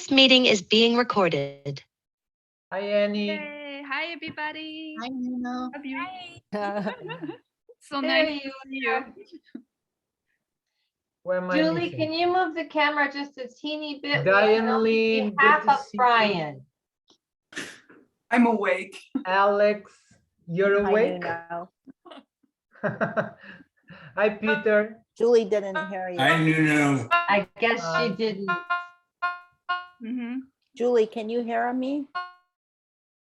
This meeting is being recorded. Hi, Annie. Hey, hi everybody. Hi, Nino. Love you. Hi. So There nice you to see you. Where am I Julie, missing? can you move the camera just a teeny bit? We Diane can only see Lynn, good half to of see you. Brian. I'm awake. Alex, you're Hi, awake? Nuno. Hi, Peter. Julie didn't hear you. I knew. I guess she didn't. Julie, can you hear me?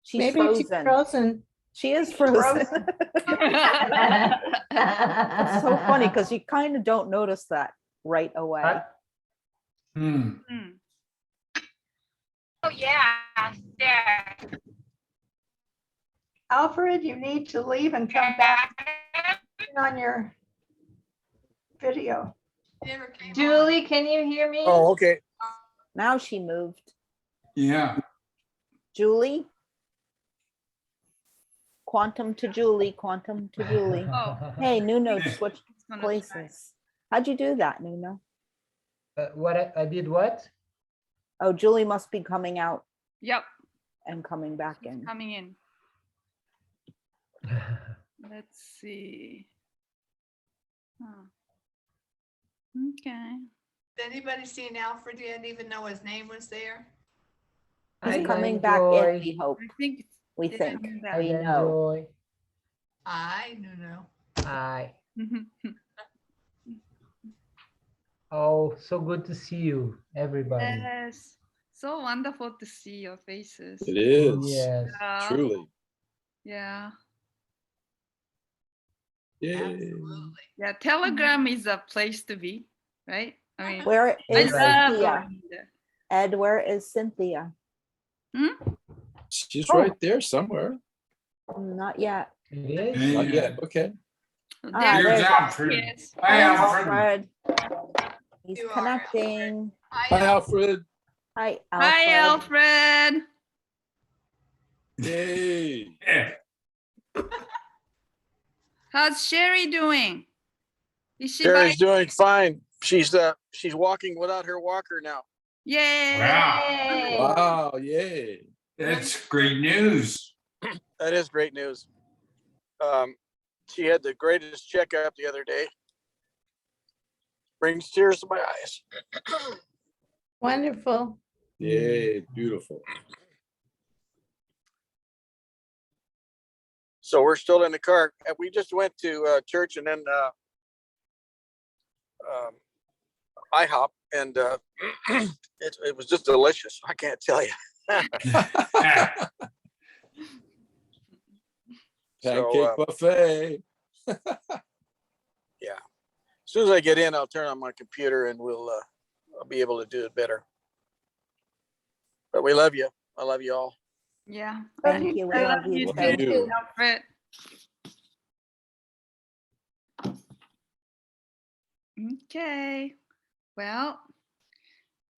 She's Maybe frozen. she's frozen. She is frozen. It's It's so funny because you kind of don't notice that right away. Hi. Oh, yeah, there. Alfred, you need to leave and come back on your video. Julie, can you hear me? Oh, okay. Now she moved. Yeah. Julie? Quantum to Julie, quantum to Julie. Oh. Hey, Nuno switched It's gonna places. How'd you do that, Nuno? What I did what? Oh, Julie must be coming out Yep, and coming back in. coming in. Let's see. Huh. Okay. Did anybody seen Alfred? Didn't even know his name was there. Hi, He's coming back in, Joy. we hope, I think we did I think. do Hi, We know. Joy. I don't know. Hi. that? Oh, so good to see you, everybody. Yes. So wonderful to see your faces. It is. Yes. Yeah. Truly. Yeah. Yay. Absolutely. Yeah. Telegram is a place to be, right? I mean, Where I is love Cynthia? going there. Ed, where is Cynthia? She's right there somewhere. Not yet. It is. Not yet. Okay. So Ah, there's there's the Alfred. kids. Hi, Alfred. Alfred. He's You are connecting. Hi, Alfred. Hi, Hi, Alfred. Alfred. Yay. Yeah. How's Sherry doing? Is she Sherry's back? doing fine. She's walking without her walker now. Yay. Wow. Yay. Wow, yay. That's great news. That is great news. She had the greatest checkup the other day. Brings tears to my eyes. Wonderful. Yay, beautiful. So we're still in the car. We just went to church and then IHOP, and it was just delicious. I can't tell you. Pancake buffet. Yeah. As soon as I get in, I'll turn on my computer and I'll be able to do it better. But we love you. I love you all. Yeah. Thank you. We I love love you you Love too. you. Alfred. Okay. Well,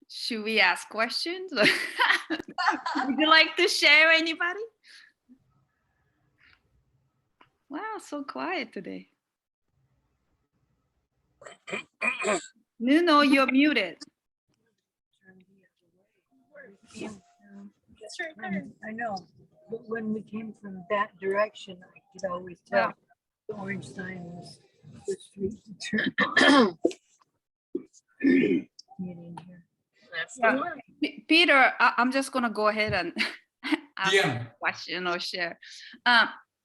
should we ask questions? Would you like to share, anybody? Wow, so quiet today. Nuno, you're muted. I know, but when we came from that direction, I could always tell the orange sign was the street to turn. Get in here. Yeah. Peter, I'm just gonna go ahead and ask Yeah. a question or share.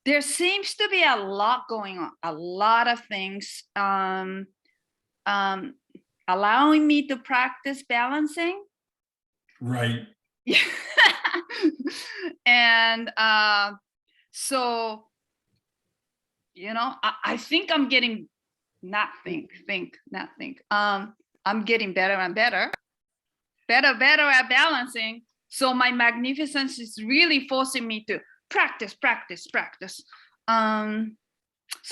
There seems to be a lot going on, a lot of things allowing me to practice balancing. Right. And so, I think I'm getting, I'm getting better and better at balancing. So my magnificence is really forcing me to practice. So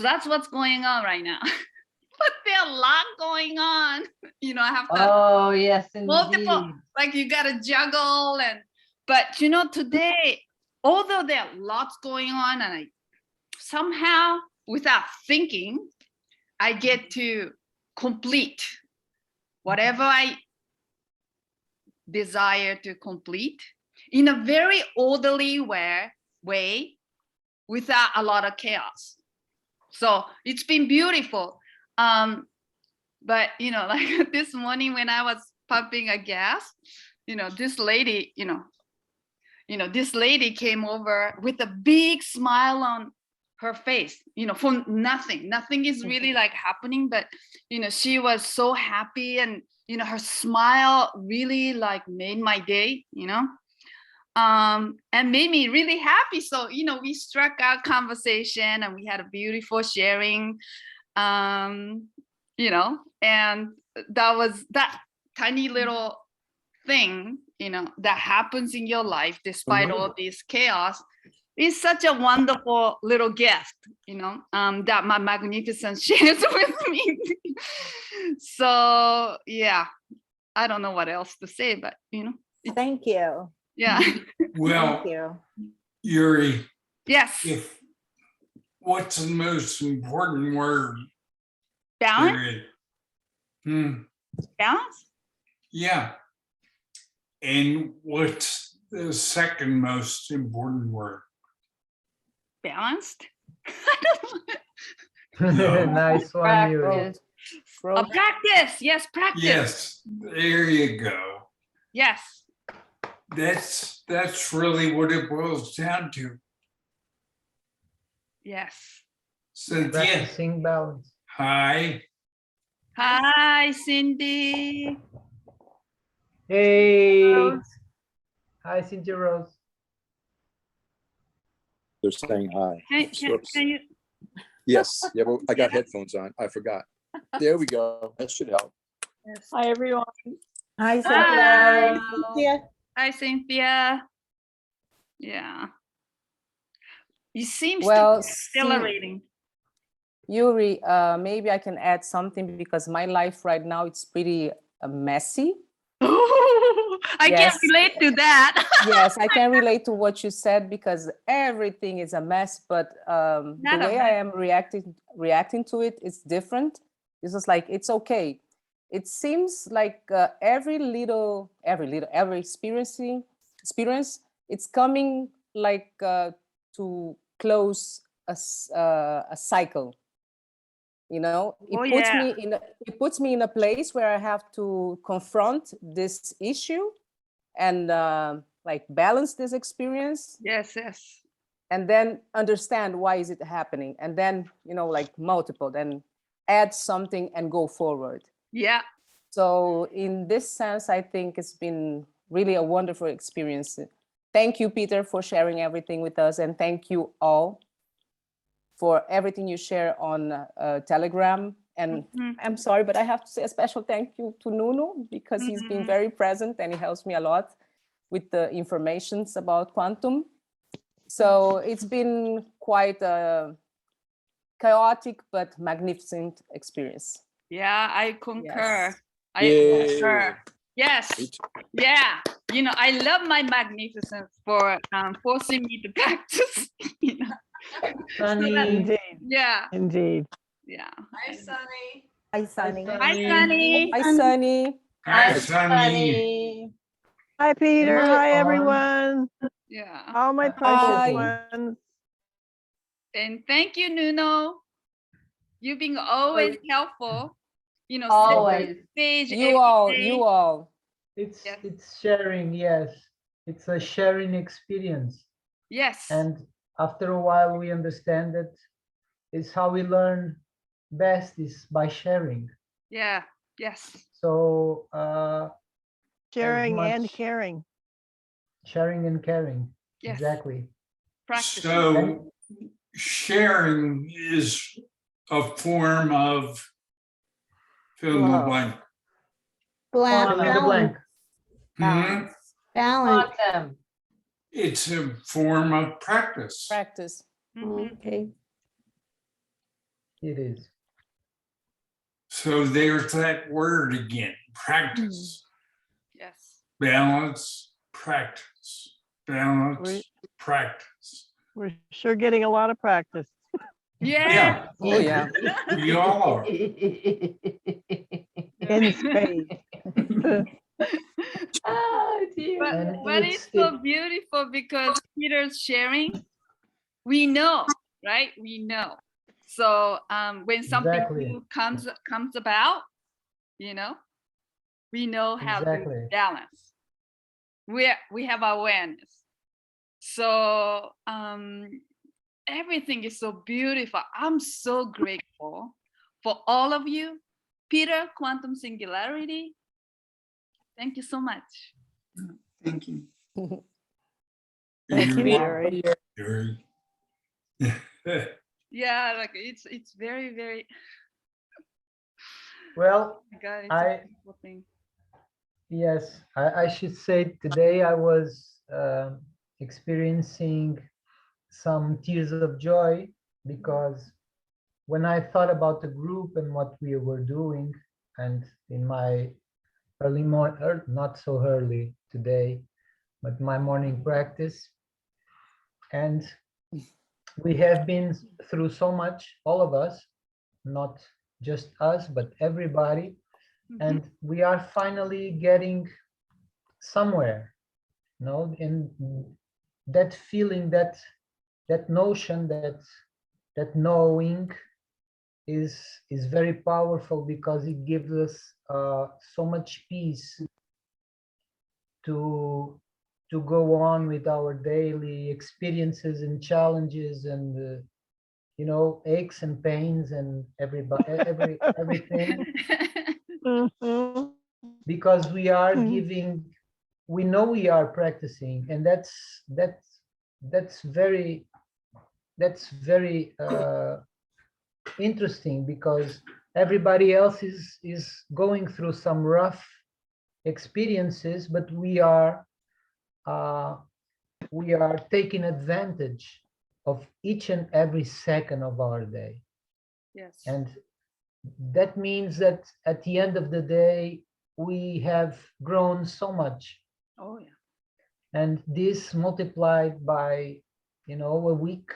that's what's going on right now. But there's a lot going on. I have to Oh, yes, multiple, indeed. like you gotta juggle but today, although there are lots going on and I somehow without thinking, I get to complete whatever I desire to complete in a very orderly way without a lot of chaos. So it's been beautiful. But like this morning when I was pumping a gas, this lady, this lady came over with a big smile on her face, for nothing. Nothing is really like happening, but she was so happy, and her smile really like made my day, and made me really happy. So we struck our conversation and we had a beautiful sharing, and that tiny little thing that happens in your life despite all this chaos is such a wonderful little gift, that my Magnificence shares with me. So yeah, I don't know what else to say, but Thank you. yeah. Well, Thank you. Yuri, Yes. what's the most important word? Balance. Period. Balance. Yeah. And what's the second most important word? Balanced. Nice one, Yuri. Practice. Practice. Yes, practice. Yes, there you go. Yes. That's really what it boils down to. Yes. Cynthia, Practicing balance. hi. Hi, Cindy. Hey. Rose. Hi, Cynthia Rose. They're saying hi. Can you? Yes. Yeah, but I got headphones on. I forgot. There we go. That should help. Yes. Hi, everyone. Hi, Hi. Cynthia. Hi, Cynthia. Yeah. It seems to Well, be accelerating. Yuri, maybe I can add something because my life right now it's pretty messy. I Yes. can't relate to that. Yes, I can relate to what you said because everything is a mess, but the Not a way I am reacting to it is different. It's just like it's okay. It seems like every experience, it's coming like to close a cycle. It puts me in a place where I have to confront this issue and like balance this experience. Yes. And then understand why is it happening, and then like multiple, then add something and go forward. Yeah. So in this sense, I think it's been really a wonderful experience. Thank you, Peter, for sharing everything with us, and thank you all for everything you share on Telegram. And I'm sorry, but I have to say a special thank you to Nuno because he's been very present and he helps me a lot with the informations about quantum. So it's been quite a chaotic but magnificent experience. Yeah, I concur. Yes. I concur. Yes. Yeah. I love my Magnificence for forcing me to practice. Sunny. Indeed. Yeah. Indeed. Yeah. Hi, Sunny. Hi, Sunny. Hi, Sunny. Hi, Sunny. Hi, Sunny. Hi, Peter. Hi, Hi, all. everyone. Yeah. All my Hi. precious ones. And thank you, Nuno. You've been always helpful. Always. Stage You all. It's Yes. it's sharing, yes. It's a sharing experience. Yes. And after a while we understand that it's how we learn best is by sharing. Yeah. Yes. So Sharing and much- caring. sharing and caring. Yes. Exactly. Practice. So sharing is a form of fill in the Love. blank. Fill in the blank. Hmm? Balance. It's a form of practice. Practice. Mhm. Okay. It is. So there's that word again, practice. Yes. Balance, practice. Balance, practice. We're sure getting a lot of practice. Yeah. Oh yeah. We all are. In space. but it's so beautiful because Peter's sharing. We know, right? We know. So when something Exactly. new comes about, you know, we know how Exactly. to balance. We have awareness. So everything is so beautiful. I'm so grateful for all of you. Peter, Quantum Singularity, thank you so much. Thank you. Thank you, You're Sherry. welcome, Jerry. Yeah, like it's very, very, Well, oh my God, it's I a beautiful thing. yes, I should say today I was experiencing some tears of joy because when I thought about the group and what we were doing, and in my early morning, not so early today, but my morning practice, and we have been through so much, all of us, not just us, but everybody, and we are finally getting somewhere, you know, and that feeling, that notion, that knowing is very powerful because it gives us so much peace to go on with our daily experiences and challenges and you know, aches and pains and everything, Mhm. because we are giving, we know we are practicing, and that's very interesting, because everybody else is going through some rough experiences, but uh, we are taking advantage of each and every second of our day. Yes. And that means that at the end of the day, we have grown so much. Oh yeah. And this multiplied by, you know, a week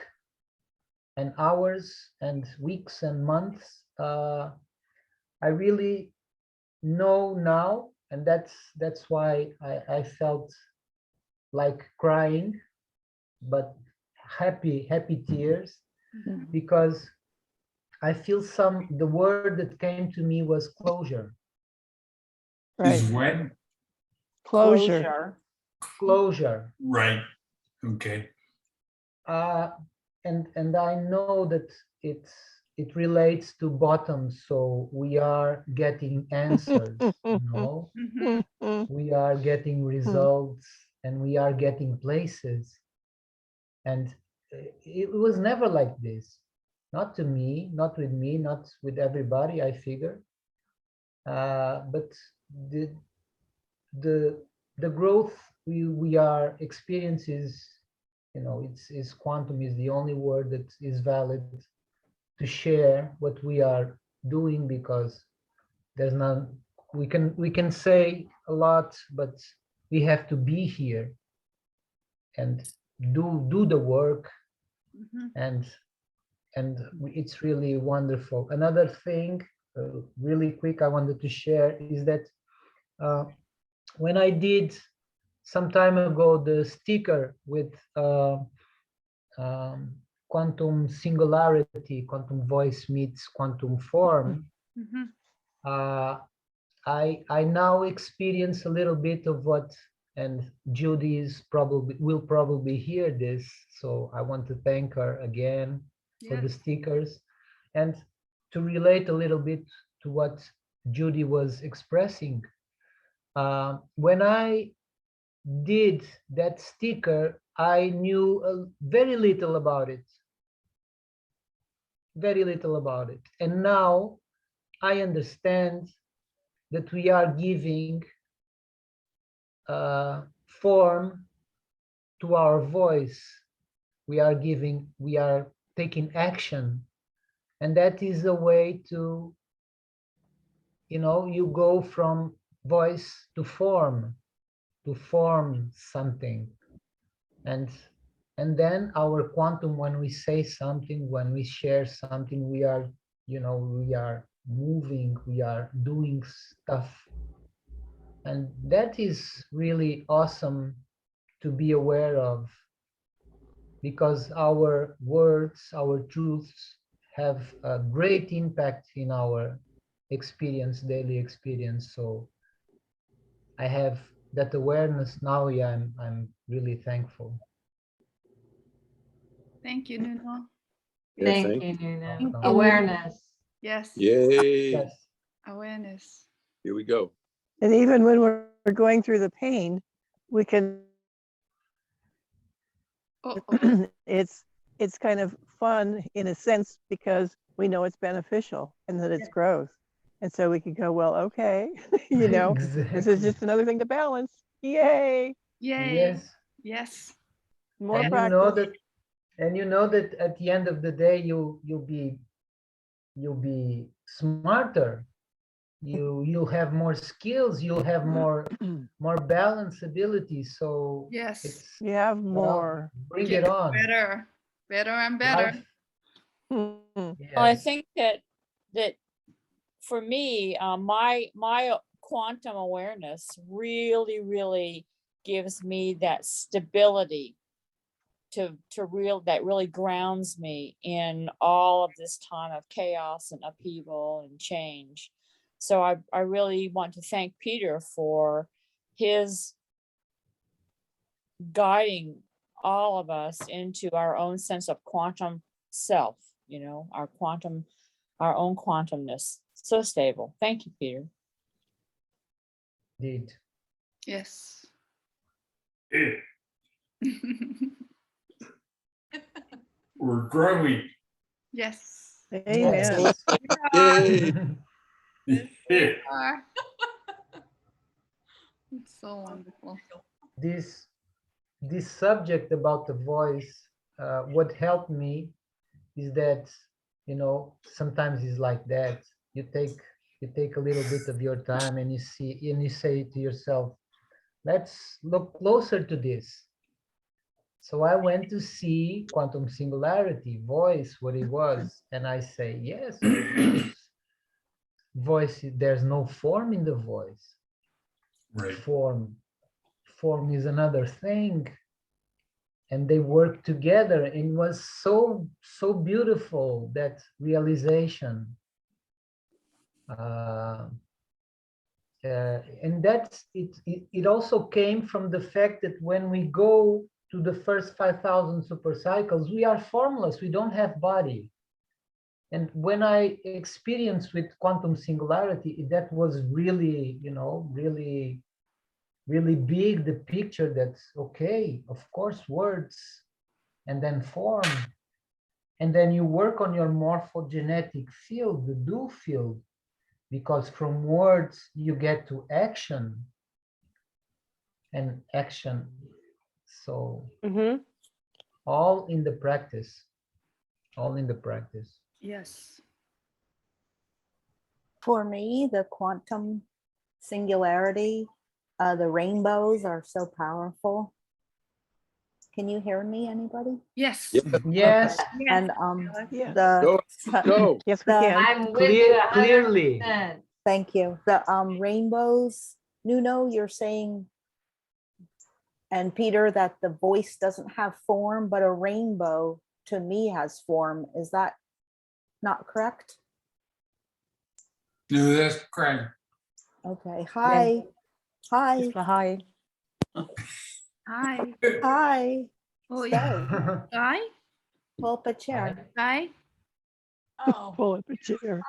and hours and weeks and months, I really know now, and that's why I felt like crying, but happy tears, because I feel the word that came to me was closure. Is Right. what? Closure. Closure. Right. Okay. And I know that it relates to bottoms, so we are getting answers, you know, we are getting results, and we are getting places. And it was never like this, not to me, not with me, not with everybody, I figure. But the the growth we are experiences, you know, it's quantum is the only word that is valid to share what we are doing, because there's none, we can say a lot, but we have to be here and do the work, and it's really wonderful. Another thing, really quick, I wanted to share is that when I did some time ago the sticker with quantum singularity, quantum voice meets quantum form, I now experience a little bit of what, and Judy's will probably hear this, so I want to thank her again for the stickers, and to relate a little bit to what Judy was expressing. When I did that sticker, I knew very little about it, and now I understand that we are giving form to our voice. We are taking action, and that is a way to, you know, you go from voice to form something, and then our quantum, when we say something, when we share something, we are, you know, we are moving, we are doing stuff. And that is really awesome to be aware of, because our words, our truths have a great impact in our experience, daily experience. So I have that awareness now. Yeah, I'm really thankful. Thank you, Nuno. Yeah, Thank thank you, Nuno. Welcome. Awareness. Yes, Yay. Yes. awareness. Here we go. And even when we're going through the pain, we can, Uh-oh. it's kind of fun in a sense because we know it's beneficial and that it's growth. And so we can go, well, okay, you know, this is Exactly. just another thing to balance. Yay, Yay. Yes. Yes. more And practice. you know that at the end of the day, you'll be smarter. You'll have more skills. You'll have more balance ability. So Yes. it's, You have well, more. bring Get it on. better. Better and better. Life- Mhm. Well, I yes. think that for me, my quantum awareness really gives me that stability that really grounds me in all of this time of chaos and upheaval and change. So I really want to thank Peter for his guiding all of us into our own sense of quantum self, you know, our own quantumness. So stable. Thank you, Peter. Indeed. Yes. We're growing. Yes. Amen. Yay. We are. It's so wonderful. This subject about the voice, what helped me is that, you know, sometimes it's like that. You take a little bit of your time and you say to yourself, let's look closer to this. So I went to see quantum singularity, voice, what it was, and I say, yes, of course. Voice, there's no form in the voice. Right. Form is another thing, and they work together. And it was so beautiful, that realization. And that's it also came from the fact that when we go to the first 5,000 super cycles, we are formless, we don't have body. And when I experienced with quantum singularity, that was really, you know, really big, the picture that's okay, of course, words, and then form. And then you work on your morphogenetic field, the do field, because from words you get to action, and action. So all in the practice, all in the practice. Yes. For me, the quantum singularity, the rainbows are so powerful. Can you hear me, anybody? Yes. Yes. And Yeah. the Go. Yes, we the- can. I'm with you Clearly. 100%. thank you. The rainbows, Nuno, you're saying, and Peter, that the voice doesn't have form, but a rainbow to me has form. Is that not correct? No, that's correct. Okay. Hi. Hi. Hi. Hi. Hi. Oh, Stay. yeah. Guy? Pull up a chair. Guy? Oh, Pull up a chair.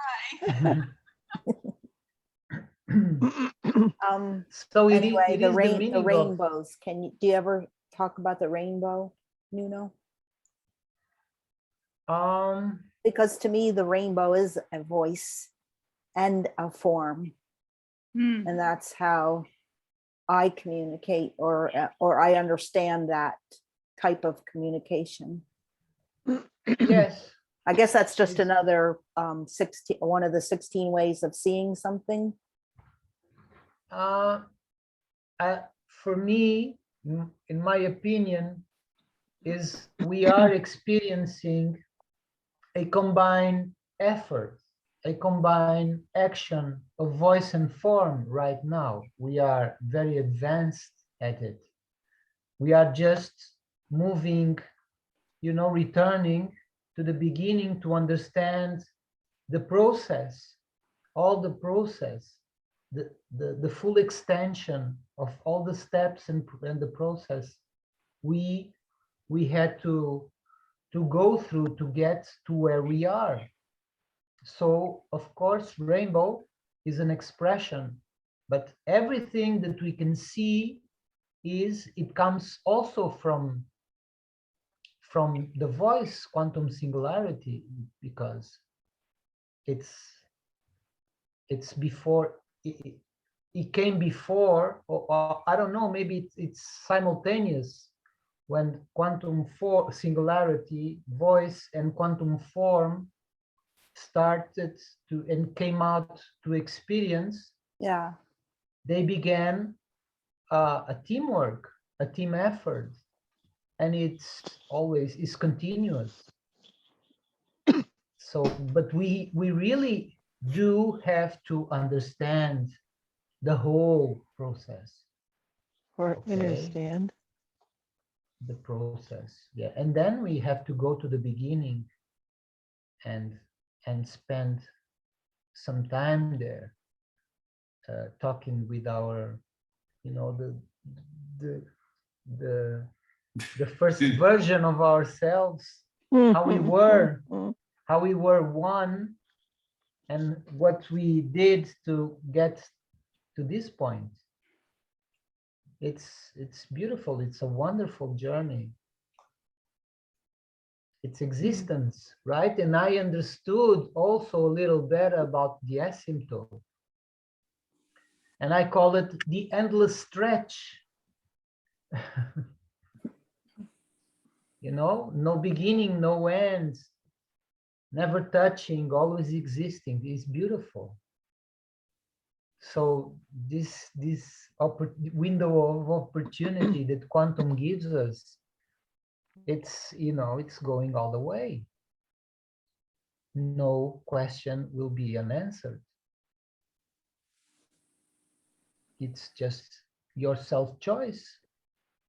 So Anyway, it the is the meaning of, rainbows. Do you ever talk about the rainbow, Nuno? Because to me, the rainbow is a voice and a form, and that's how I communicate, or I understand that type of communication. yes. I guess that's just another 16, one of the 16 ways of seeing something. For me, in my opinion, is we are experiencing a combined effort. a combined action of voice and form right now. We are very advanced at it. We are just moving, returning to the beginning to understand the process, all the process, the full extension of all the steps and the process we had to go through to get to where we are. So of course, rainbow is an expression, but everything that we can see it comes also from the voice quantum singularity, because it's before it came before, or I don't know, maybe it's simultaneous when quantum singularity, voice, and quantum form started to and came out to experience. Yeah. They began a teamwork, a team effort, and it's always is continuous. So, but we really do have to understand the whole process. Or Okay. understand. The process, yeah, and then we have to go to the beginning and spend some time there, talking with our, the first version of ourselves, how we were one, and what we did to get to this point. It's beautiful. It's a wonderful journey. It's existence, right? And I understood also a little better about the asymptote. And I call it the endless stretch. No beginning, no end, never touching, always existing. Is beautiful. So this window of opportunity that quantum gives us, it's going all the way. No question will be unanswered. It's just your self-choice.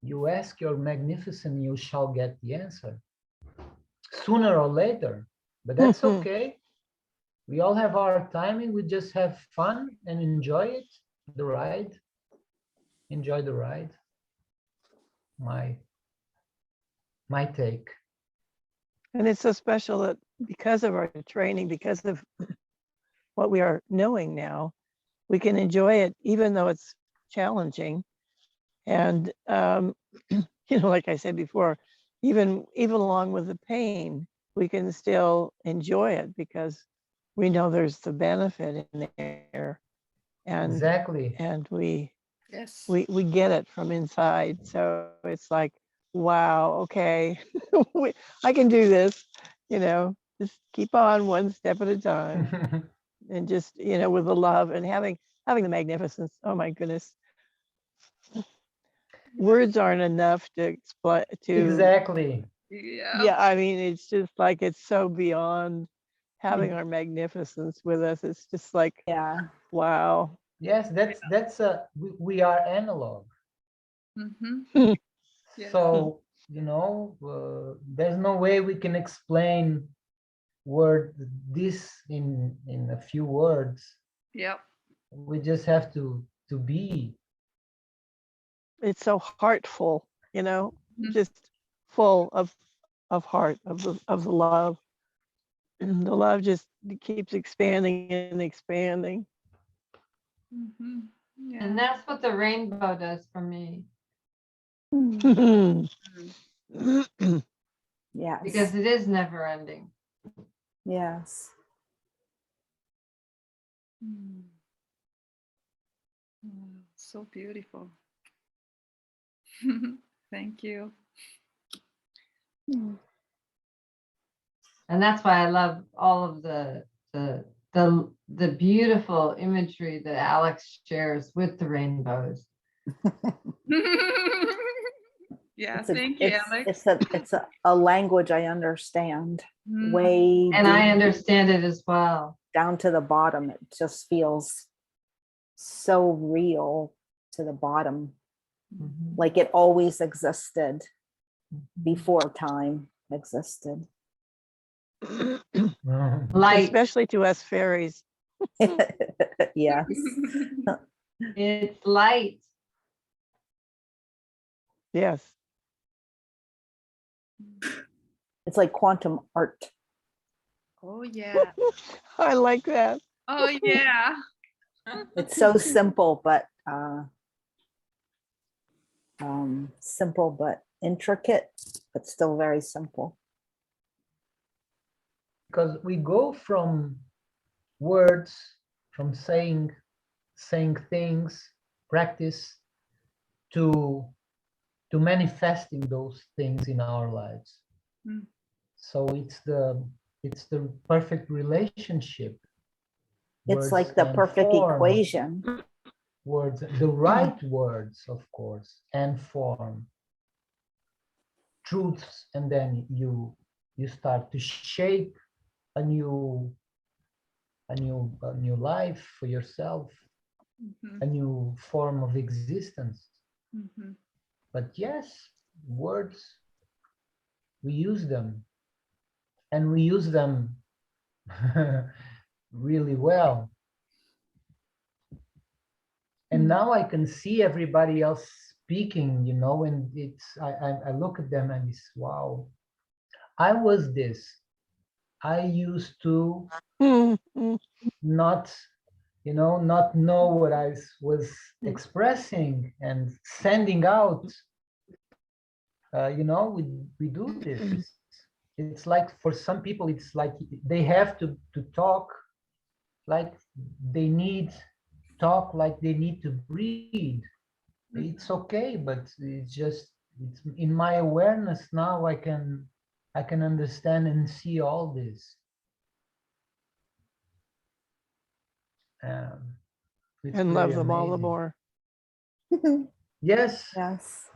You ask your magnificent, you shall get the answer sooner or later, but that's okay. We all have our timing. We just have fun and enjoy it, the ride. Enjoy the ride. My take. And it's so special that because of our training, because of what we are knowing now, we can enjoy it even though it's challenging. And like I said before, even along with the pain, we can still enjoy it because we know there's the benefit in there. And exactly. And we Yes. we get it from inside. So it's like, wow, okay, I can do this, just keep on one step at a time. And just, with the love and having the magnificence. Oh my goodness. Words aren't enough to explain Exactly. Yeah, I mean, it's just like, it's so beyond having our magnificence with us. It's just like, Yeah. wow. Yes, we are analog. Mm-hmm. So, there's no way we can explain this in a few words. Yep. We just have to be. It's so heartful, just full of heart, of the love. And the love just keeps expanding and expanding. Mm-hmm. Yeah. And that's what the rainbow does for me. Yes. Because it is never ending. Yes. So beautiful. Thank you. And that's why I love all of the beautiful imagery that Alex shares with the rainbows. Yeah, thank you, Alex. It's a language I understand. And I understand it as well. down to the bottom. It just feels so real to the bottom, like it always existed before time existed. Light. Especially to us fairies. Yes. It's light. Yes. It's like quantum art. Oh yeah. I like that. Oh yeah. It's so simple, but intricate, but still very simple. Because we go from words, from saying things, practice, to manifesting those things in our lives. Mm. So it's the perfect relationship. It's like the and perfect form. equation. Words, the right words, of course, and form. Truths, and then you start to shape a new life for yourself, a new form of existence. But yes, words, we use them, and we use them really well. And now I can see everybody else speaking, you know, and I look at them and it's, wow, I was this. I used to not know what I was expressing and sending out. We do this. It's like for some people, it's like they have to talk like they need to breathe. It's okay, but it's in my awareness now. I can understand and see all this. And love them all the more. Yes. Yes.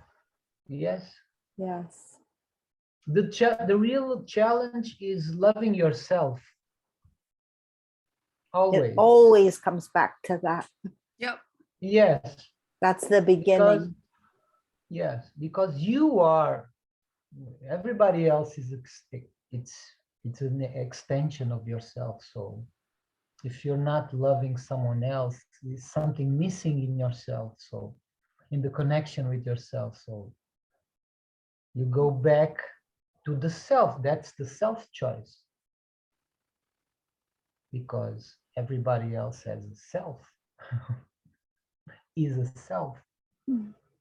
Yes. Yes. The real challenge is loving yourself. Always. It always comes back to that. Yep. Yes. That's the beginning. Because you are. Everybody else is it's an extension of yourself. So if you're not loving someone else, there's something missing in yourself. So in the connection with yourself. So you go back to the self. That's the self choice. Because everybody else has a self. Is a self.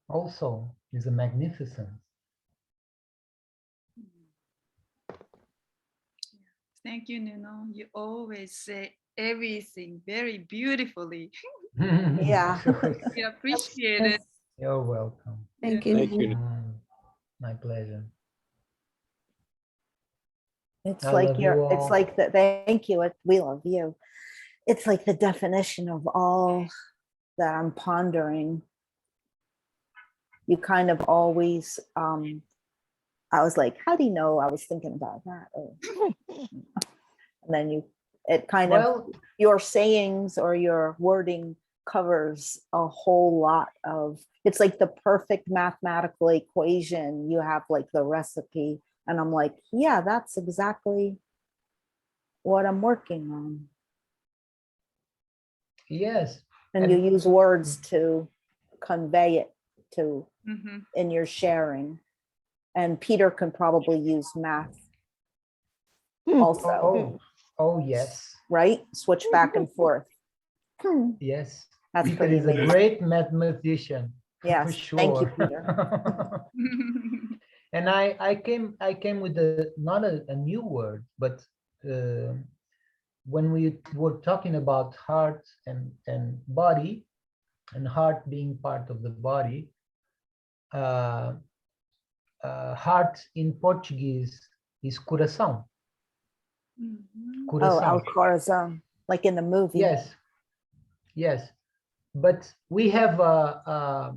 Also is a magnificence. Thank you, Nuno. You always say everything very beautifully. Yeah. We appreciate it. You're welcome. Thank you. Thank you. My pleasure. It's I like love you all. it's like the thank you. We love you. It's like the definition of all that I'm pondering. You kind of always, I was like, how do you know I was thinking about that? And then it kind of, your sayings or your wording covers a whole lot of, it's like the perfect mathematical equation. You have like the recipe. And I'm like, yeah, that's exactly what I'm working on. Yes. And you use words to convey it to in your sharing. And Peter can probably use math also. Oh yes. Right? Switch back and forth. Yes. That's Peter pretty is a amazing. great mathematician. Yes. For sure. Thank you, Peter. And I came with not a new word, but when we were talking about heart and body, and heart being part of the body, heart in Portuguese is coração. Oh, El Corazon, like in the movie. Yes, yes. But we have a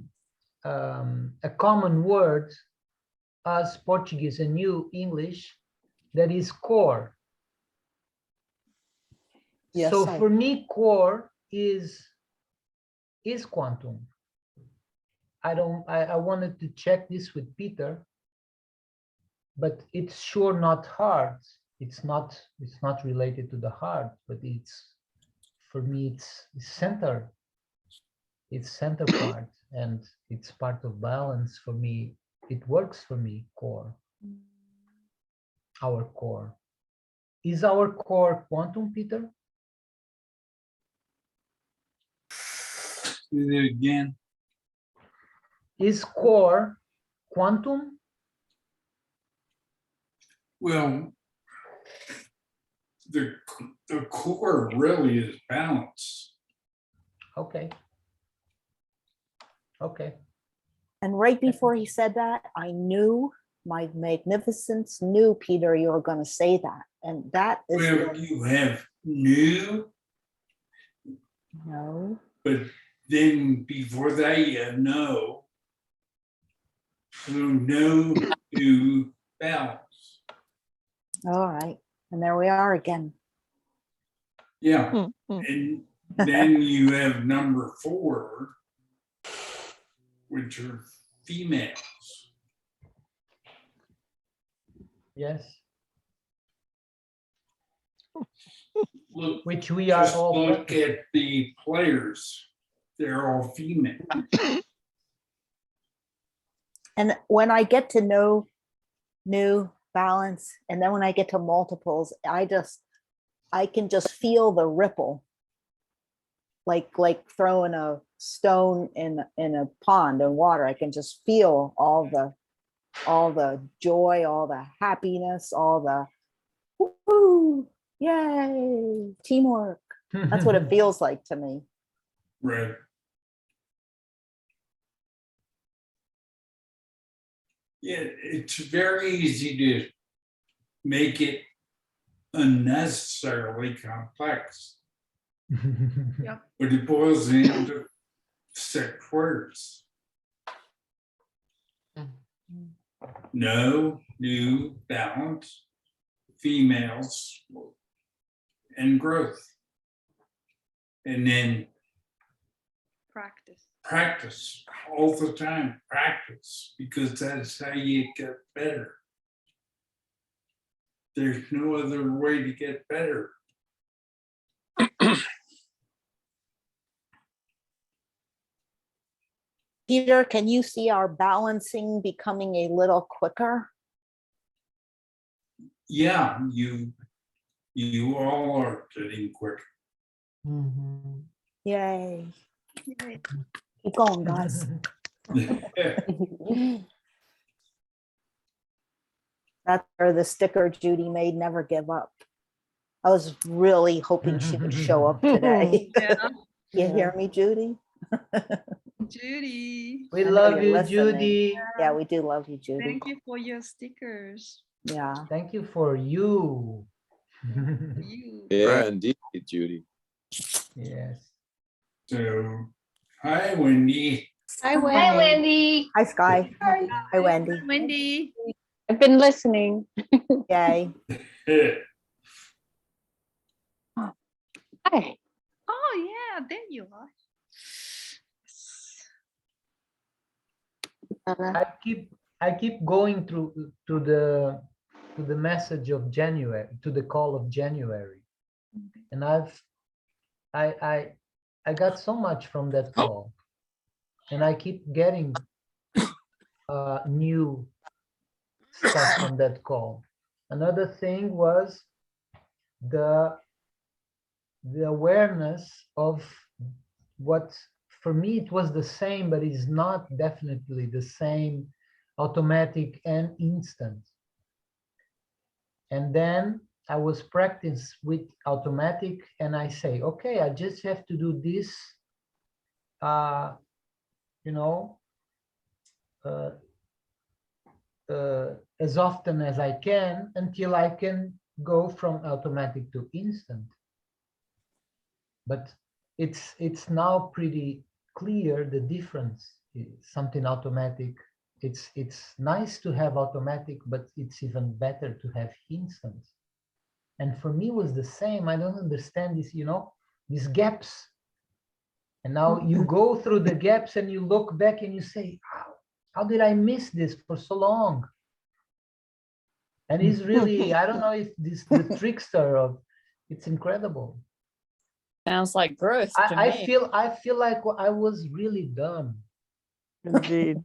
common word as Portuguese and you English that is core. Yes, So I- for me, core is quantum. I wanted to check this with Peter, but it's sure not heart. It's not related to the heart, but it's, for me, it's center. It's center part, and it's part of balance for me. It works for me, core. Our core. Is our core quantum, Peter? Do it again. Is core quantum? Well, the core really is balance. Okay. Okay. And right before he said that, I knew my magnificence knew, Peter, you were going to say that. And that is Well, you have new, no. but then before that, you have no. So no to balance. All right. And there we are again. Yeah. And then you have number 4, which are females. Yes. Look, Which we are just all look practicing. at the players. They're all female. And when I get to know new balance, and then when I get to multiples, I can just feel the ripple. Like throwing a stone in a pond of water. I can just feel all the joy, all the happiness, all the woo, yay, teamwork. That's what it feels like to me. Right. Yeah, it's very easy to make it unnecessarily complex. Yep. But it boils into 6 words. No, new, balance, females, and growth. And then practice all the time, practice, because that's how you get better. There's no other way to get better. Peter, can you see our balancing becoming a little quicker? Yeah, you all are getting quick. Yay. Keep going, guys. That's where the sticker Judy made, never give up. I was really hoping she would show up today. Yeah. You hear me, Judy? Judy, We I know love you're you, listening. Judy. Yeah, we do love you, Judy. thank you for your stickers. Yeah. Thank you for you. For you. Yeah, indeed, Judy. Yes. So, hi, Wendy. Hi, Wendy. Hi, Sky. Hi, Wendy. Wendy. I've been listening. Yay. Hi. Oh yeah, there you are. I keep going through to the message of January, to the call of January, and I got so much from that call, and I keep getting new stuff from that call. Another thing was the awareness of what, for me it was the same, but it's not definitely the same, automatic and instant. And then I was practice with automatic, and I say, okay, I just have to do this, you know, as often as I can until I can go from automatic to instant. But it's now pretty clear the difference. Something automatic, it's nice to have automatic, but it's even better to have instant. And for me, it was the same. I don't understand this, these gaps. And now you go through the gaps and you look back and you say, how did I miss this for so long? And he's really, I don't know if this the trickster of, it's incredible. Sounds like growth to I me. feel like I was really done. Indeed.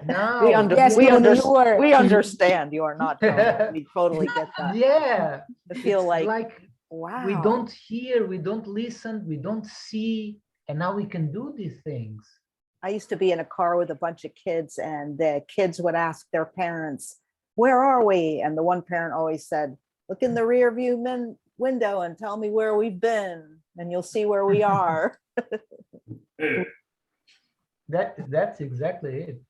Now, Yes, we Tony, understand. we understand you are not Tony. We totally get that. yeah, I feel it's like, wow. we don't hear, we don't listen, we don't see, and now we can do these things. I used to be in a car with a bunch of kids, and the kids would ask their parents, "Where are we?" And the one parent always said, "Look in the rear view window and tell me where we've been, and you'll see where we are." That's exactly it.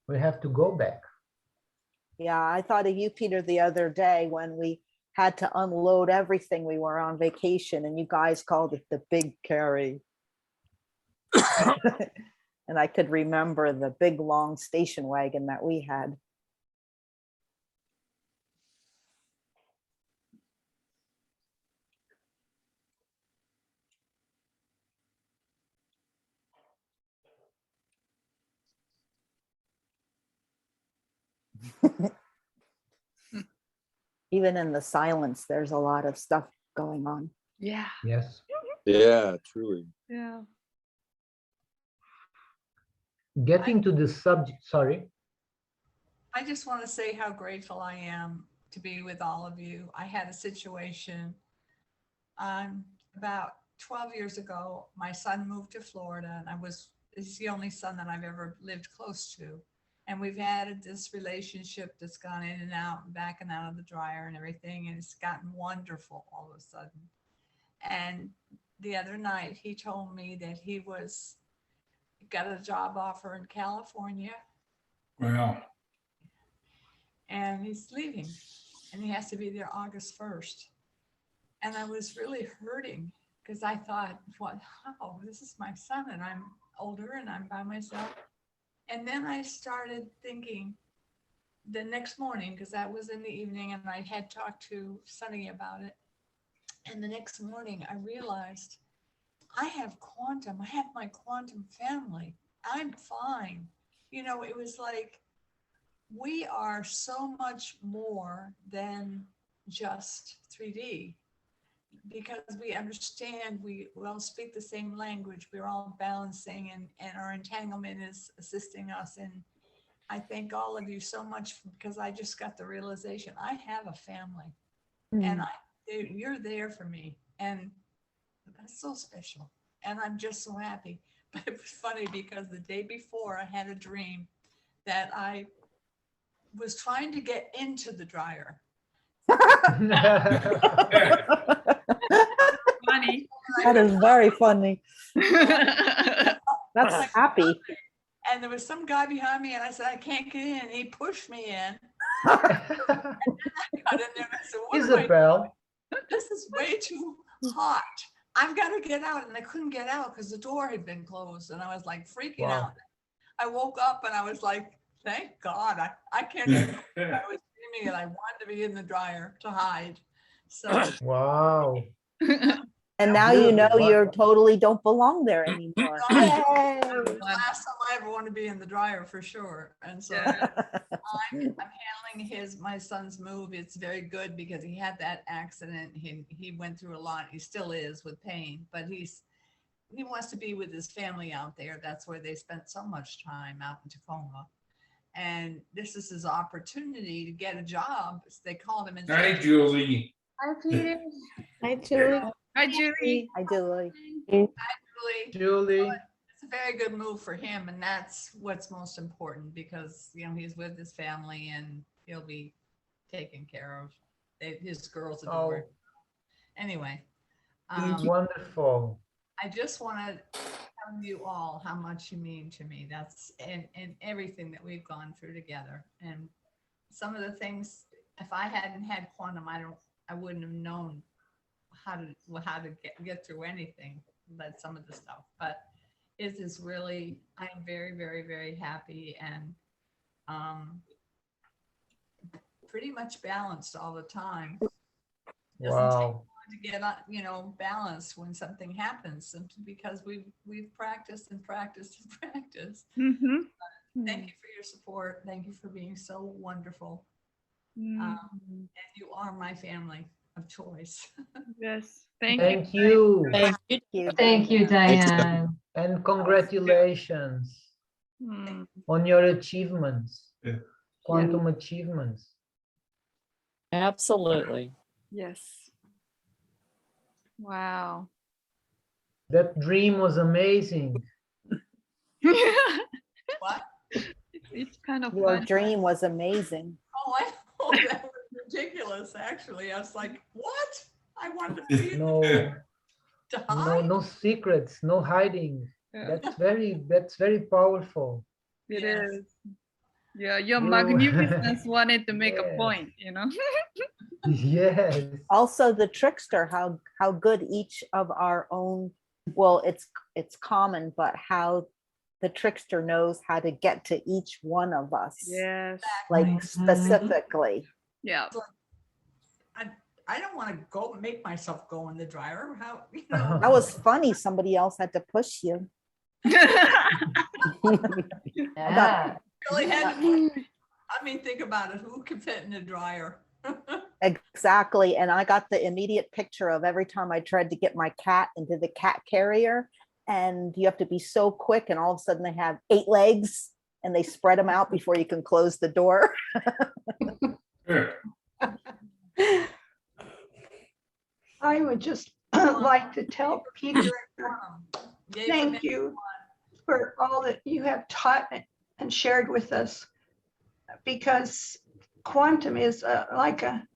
We have to go back. Yeah, I thought of you, Peter, the other day when we had to unload everything. We were on vacation and you guys called it the big carry. And I could remember the big long station wagon that we had. Even in the silence, there's a lot of stuff going on. Yeah. Yes. Yeah, truly. Yeah. Getting to the subject, sorry. I just want to say how grateful I am to be with all of you. I had a situation about 12 years ago. My son moved to Florida, and he's the only son that I've ever lived close to. And we've had this relationship that's gone in and out and back and out of the dryer and everything. And it's gotten wonderful all of a sudden. And the other night he told me that he got a job offer in California. Wow. And he's leaving, and he has to be there August 1st. And I was really hurting because I thought, how? This is my son, and I'm older and I'm by myself. And then I started thinking the next morning, because that was in the evening, and I had talked to Sonny about it. And the next morning I realized I have my quantum family. I'm fine. It was like, we are so much more than just 3D, because we understand, we all speak the same language, we're all balancing, and our entanglement is assisting us. And I thank all of you so much, because I just got the realization I have a family, and you're there for me, and that's so special. And I'm just so happy. But it was funny because the day before I had a dream that I was trying to get into the dryer. Funny. That is very funny. That's happy. And there was some guy behind me, and I said, I can't get in. He pushed me in. And I got in there and I said, what am I Isabel. doing? This is way too hot. I've got to get out. And I couldn't get out because the door had been closed, and I was like freaking out. I woke up and I was like, thank God, I can't even, I was dreaming and I wanted to be in the dryer to hide. So Wow. And now you know you totally don't belong there anymore. Yay! the last time I ever want to be in the dryer for sure. And so I'm handling my son's move. It's very good because he had that accident. He went through a lot. He still is with pain, but he wants to be with his family out there. That's where they spent so much time, out in Tacoma. And this is his opportunity to get a job. They called him and said, Hi, Julie. Hi, Peter. Hi, Julie. Hi, Julie. Hi, Julie. Hi, Julie. Julie. It's a very good move for him, and that's what's most important, because he's with his family and he'll be taken care of. His girls adore him. Anyway, Wonderful. I just want to tell you all how much you mean to me. That's and everything that we've gone through together, and some of the things. If I hadn't had quantum, I wouldn't have known how to get through anything, but some of the stuff. But it is really, I'm very, very, very happy, and pretty much balanced all the time. Wow. To get balanced when something happens, simply because we've practiced and practiced and practiced. Thank you for your support. Thank you for being so wonderful. And you are my family of choice. Yes, Thank you. Thank you. Thank you, Diane. And congratulations on your achievements, quantum achievements. Absolutely. Yes. Wow. That dream was amazing. What? It's kind of Your fun. dream was amazing. Oh, I know, that was ridiculous. Actually, I was like, what? I wanted to be No secrets, no hiding. Yeah. That's very powerful. It is. Yeah, your You- magnificence wanted to make a Yes. point, you know? Yes. Also the trickster, how good each of our own, well, it's common, but how the trickster knows how to get to each one of us, Yes. like specifically. Yeah. I don't want to go make myself go in the dryer. How, That was funny. Somebody else had to push you. Yeah. really had to, think about it. Who can fit in the dryer? Exactly. And I got the immediate picture of every time I tried to get my cat into the cat carrier, and you have to be so quick, and all of a sudden they have 8 legs and they spread them out before you can close the door. I would just like to tell Peter, thank you for all that you have taught and shared with us, because quantum is like a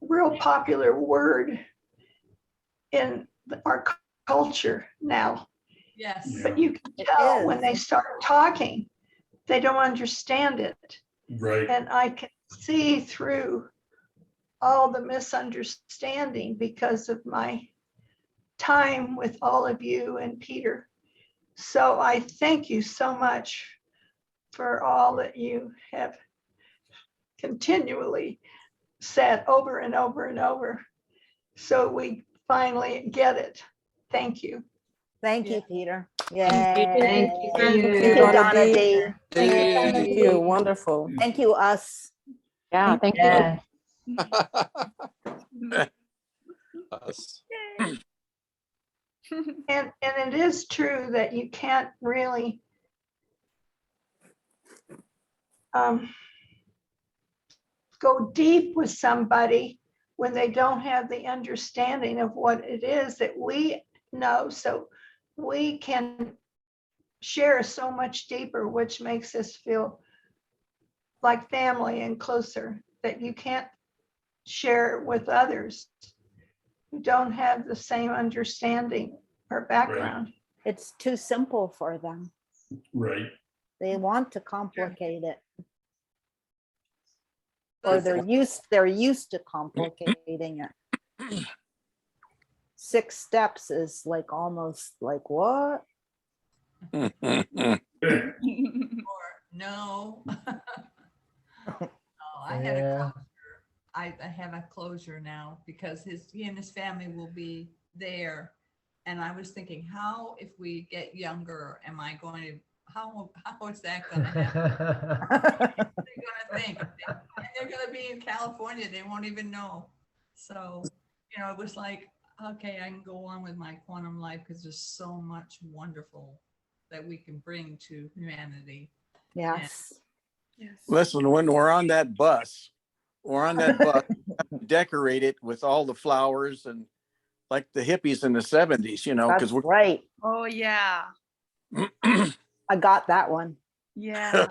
real popular word in our culture now. Yes. But you can tell when they start talking, they don't understand it. Right. And I can see through all the misunderstanding because of my time with all of you and Peter. So I thank you so much for all that you have continually said over and over and over. So we finally get it. Thank you. Thank you, Peter. Yeah. Thank you. Thank you, Donna D. Thank you. Wonderful. Thank you, us. Yeah, thank Yes. Us. And it is true that you can't really go deep with somebody when they don't have the understanding of what it is that we know. So we can share so much deeper, which makes us feel like family and closer, that you can't share with others who don't have the same understanding or background. It's too simple for them. Right. They want to complicate it. Or they're used to complicating it. 6 steps is like almost like what? Or no. No, I had a closure. I have a closure now because he and his family will be there. And I was thinking, how, if we get younger, am I going to, how is that going to happen? They're going to think, and they're going to be in California. They won't even know. So, it was like, okay, I can go on with my quantum life because there's so much wonderful that we can bring to humanity. Yes. Listen, when we're on that bus, decorate it with all the flowers and like the hippies in the 70s, because we're right. Oh, yeah. I got that one. Yeah.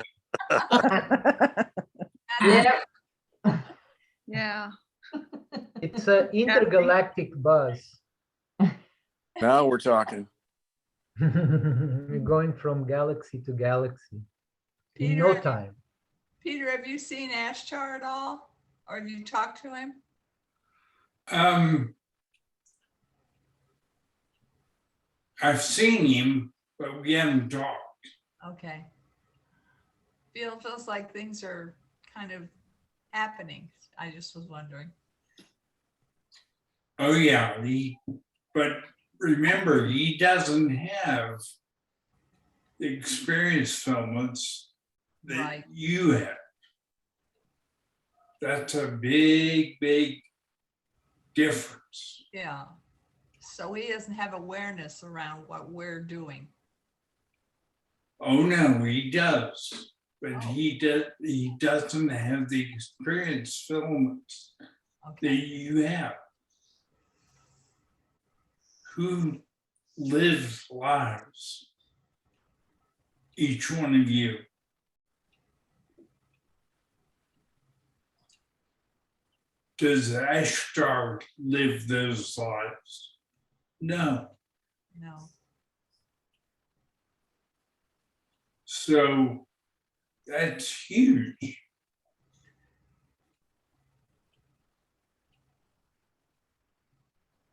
Yep. Yeah. It's an intergalactic buzz. Now we're talking. We're going from galaxy to galaxy in no time. Peter, have you seen Ashtar at all? Or have you talked to him? I've seen him, but we haven't talked. Okay. Feels like things are kind of happening? I just was wondering. Oh, yeah, but remember, he doesn't have the experience filaments that Right. you have. That's a big, big difference. Yeah. So he doesn't have awareness around what we're doing. Oh, no, he does. But Oh. he doesn't have the experience filaments that you have. Who lives lives? Each one of you. Does Ashtar live those lives? No. No. So that's huge.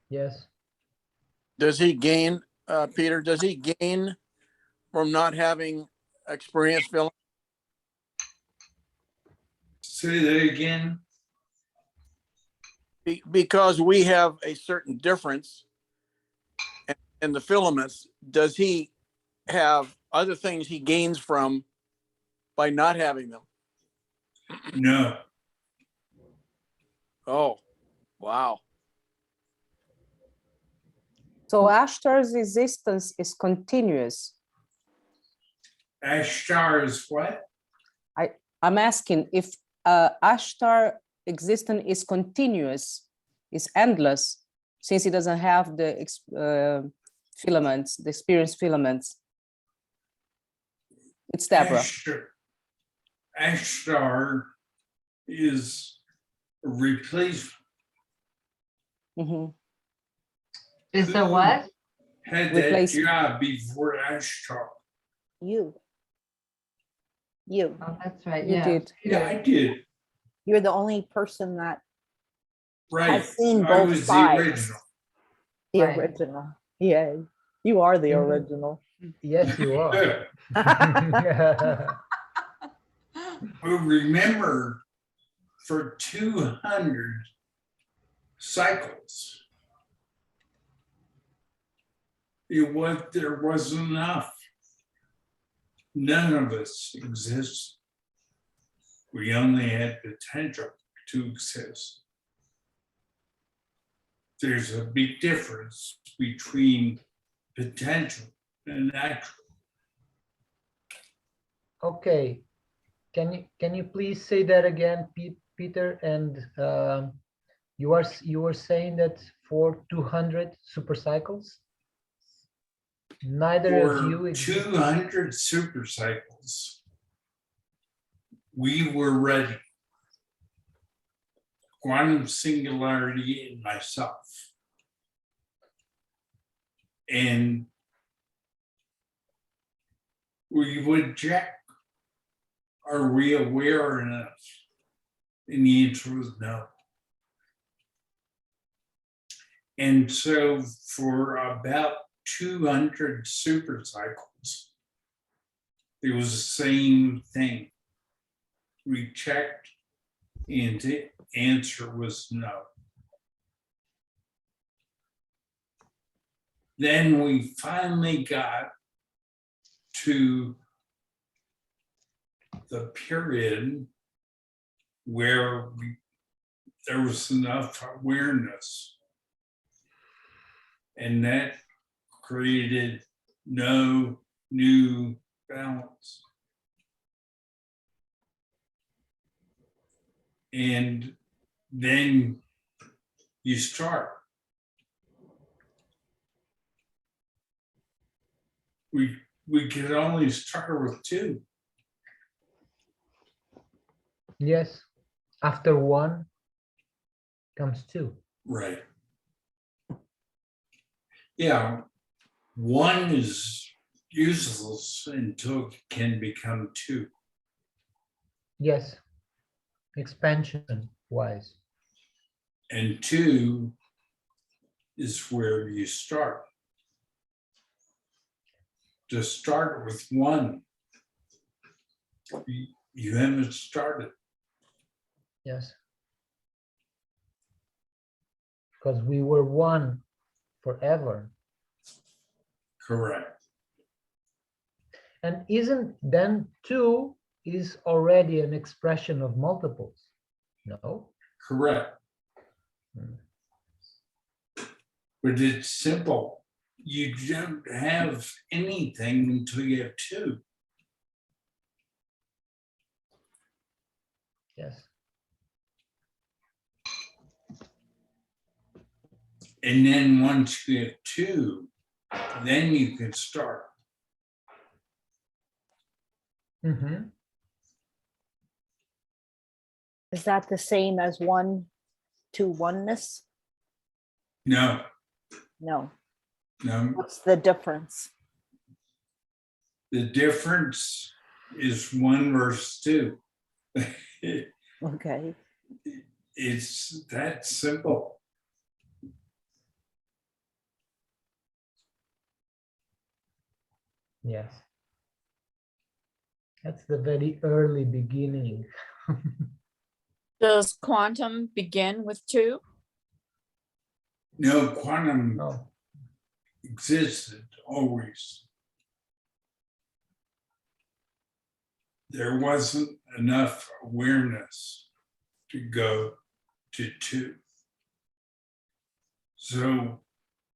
Yes. Does he gain, Peter, does he gain from not having experience filling? Say that again. Because we have a certain difference in the filaments, does he have other things he gains from by not having them? No. Oh, wow. So Ashtar's existence is continuous. Ashtar is what? I'm asking if Ashtar existence is continuous, is endless, since he doesn't have the filaments, the experience filaments. It's Deborah. Ashtar is a replacement. Is the what? Had that job before Ashtar. You. Oh, that's right. You Yeah. did. Yeah, I did. You're the only person that Right. has seen I both was sides. the original. The Right. original. Yeah. You are the original. Yes, you are. But remember, for 200 cycles, there wasn't enough. None of us exist. We only had potential to exist. There's a big difference between potential and actual. Okay. Can you please say that again, Peter? And you were saying that for 200 super cycles, neither of you For exist. 200 super cycles, we were ready. Quantum singularity in myself. And we would check, are we aware enough? And the answer was no. And so for about 200 super cycles, it was the same thing. We checked and the answer was no. Then we finally got to the period where there was enough awareness, and that created no new balance. And then you start. We could only start with 2. Yes. After 1 comes 2. Right. Yeah, 1 is useless until it can become 2. Yes. Expansion wise. And 2 is where you start. To start with 1, you haven't started. Yes. Because we were one forever. Correct. And isn't then two is already an expression of multiples? No? Correct. Hmm. But it's simple. You don't have anything until you have two. Yes. And then once you have two, then you can start. Mm-hmm. Is that the same as one to oneness? No, No. no. What's the difference? The difference is 1 versus 2. Okay. It's that simple. Yes. That's the very early beginning. Does quantum begin with 2? No, quantum No. existed always. There wasn't enough awareness to go to 2. So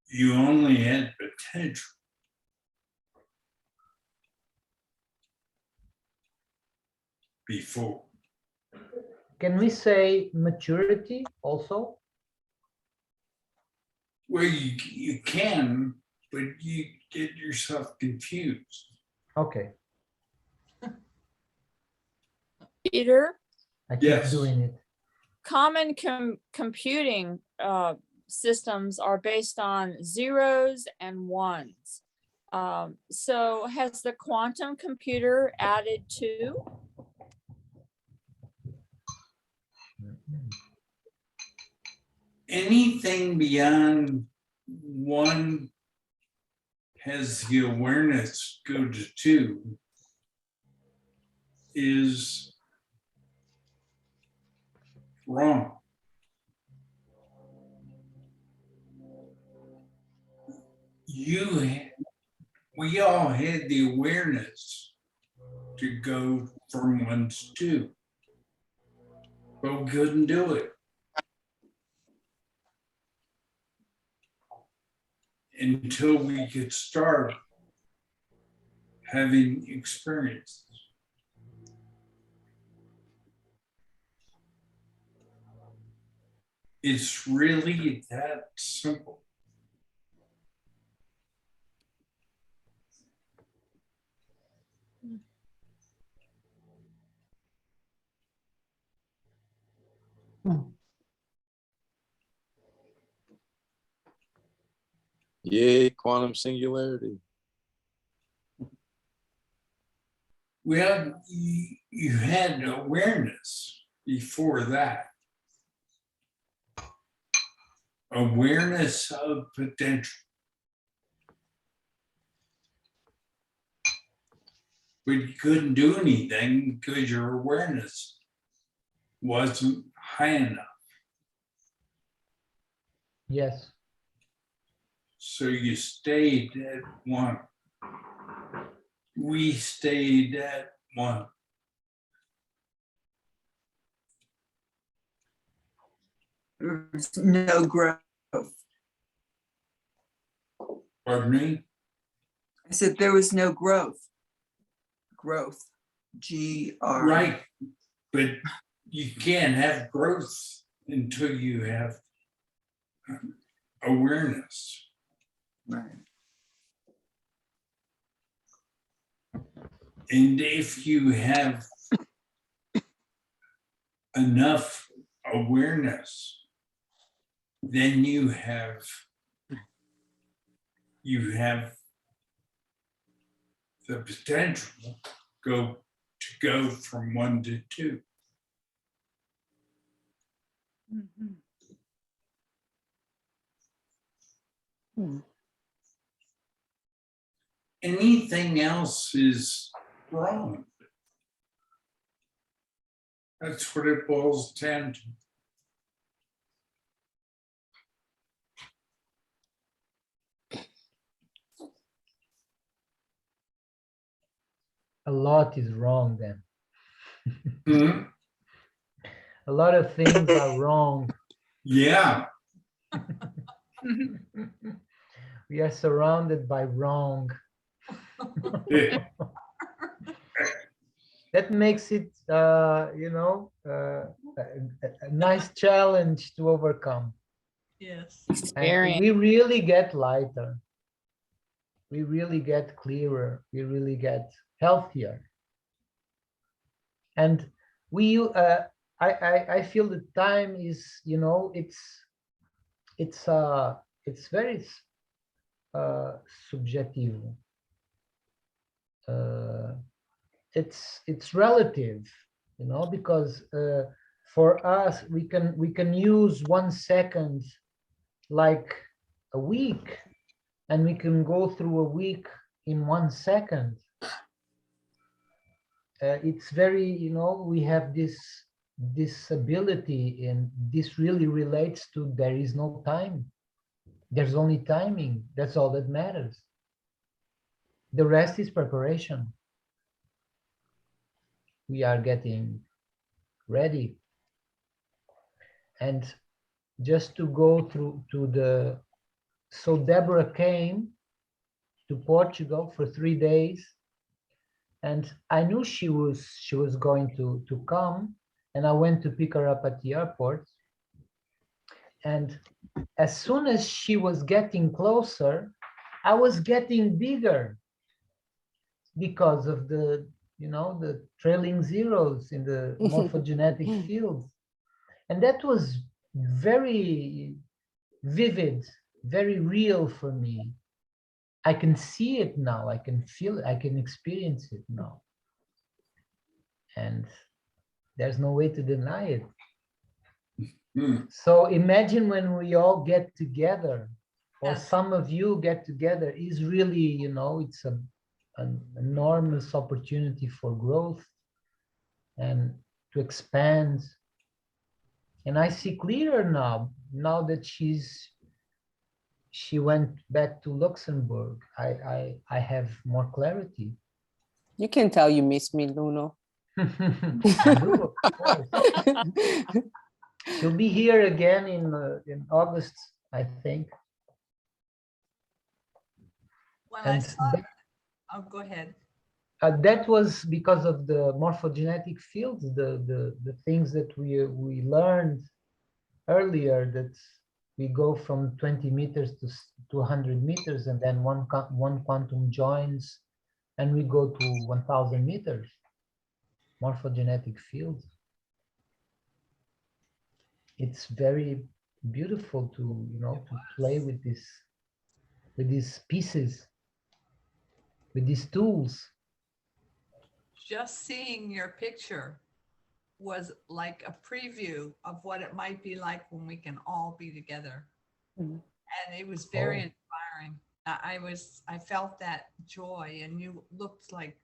you only had potential. Before. Can we say maturity also? Well, you can, but you get yourself confused. Okay. Peter, I keep Yes. doing it. common computing systems are based on zeros and ones. So has the quantum computer added 2? Mhm. Anything beyond 1 has the awareness go to 2 is wrong. We all had the awareness to go from 1 to 2, but we couldn't do it until we could start having experiences. It's really that simple. Yay, quantum singularity. Well, you had awareness before that. Awareness of potential. But you couldn't do anything because your awareness wasn't high enough. Yes. So you stayed at 1. We stayed at 1. There's no growth. Pardon me? I said there was no growth. Growth. G-R. Right. But you can't have growth until you have awareness. Right. And if you have enough awareness, then you have the potential to go from 1 to 2. Mhm. Anything else is wrong. That's what it boils down to. A lot is wrong then. Hmm? A lot of things are wrong. Yeah. We are surrounded by wrong. That makes it, you know, a nice challenge to overcome. Yes. And we really get lighter. We really get clearer. We really get healthier. And I feel the time is, you know, it's very subjective. It's relative, you know, because for us we can use 1 second like a week, and we can go through a week in 1 second. It's very, you know, we have this ability, and this really relates to there is no time. There's only timing. That's all that matters. The rest is preparation. We are getting ready. And just to go through to the, so Deborah came to Portugal for 3 days, and I knew she was going to come, and I went to pick her up at the airport. And as soon as she was getting closer, I was getting bigger because of the, you know, the trailing zeros in the morphogenetic fields. And that was very vivid, very real for me. I can see it now, I can feel it, I can experience it now. And there's no way to deny it. So imagine when we all get together, or some of you get together, is really, you know, it's an enormous opportunity for growth and to expand. And I see clearer now that she went back to Luxembourg. I have more clarity. You can tell you miss me, Luno. I do, of course. She'll be here again in August, I think. When And I saw, oh, go ahead. That was because of the morphogenetic fields, the things that we learned earlier, that we go from 20 meters to 100 meters, and then one quantum joins, and we go to 1,000 meters. Morphogenetic fields. It's very beautiful to, you know, to play with these pieces, with these tools. Just seeing your picture was like a preview of what it might be like when we can all be together. And it was very inspiring. I felt that joy, and you looked like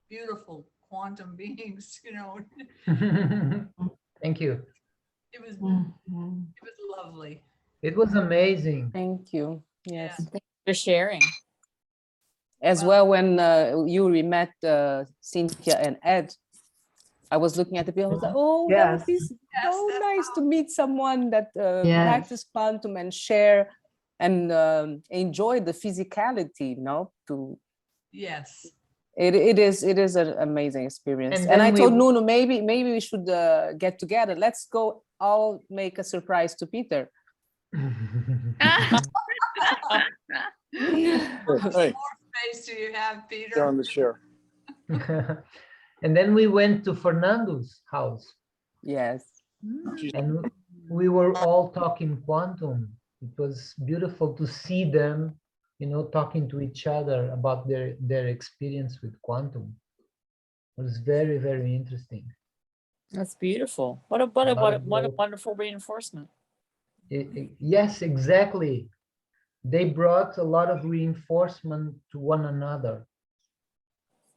beautiful quantum beings, you know. Thank you. It was lovely. It was amazing. Thank you. Yes. Thanks for sharing. As well, when you met Cynthia and Ed, I was looking at the bill. I was like, oh, that would be so nice to meet someone that practice quantum and share and enjoy the physicality, you know, to yes. It is an amazing experience. And And I then told Nuno, maybe we should get together. Let's go all make a surprise to Peter. Hey, What more space do you have, you're Peter? on the chair. And then we went to Fernando's house. Yes. And we were all talking quantum. It was beautiful to see them, you know, talking to each other about their experience with quantum. It was very, very interesting. That's beautiful. What a wonderful reinforcement. Yes, exactly. They brought a lot of reinforcement to one another.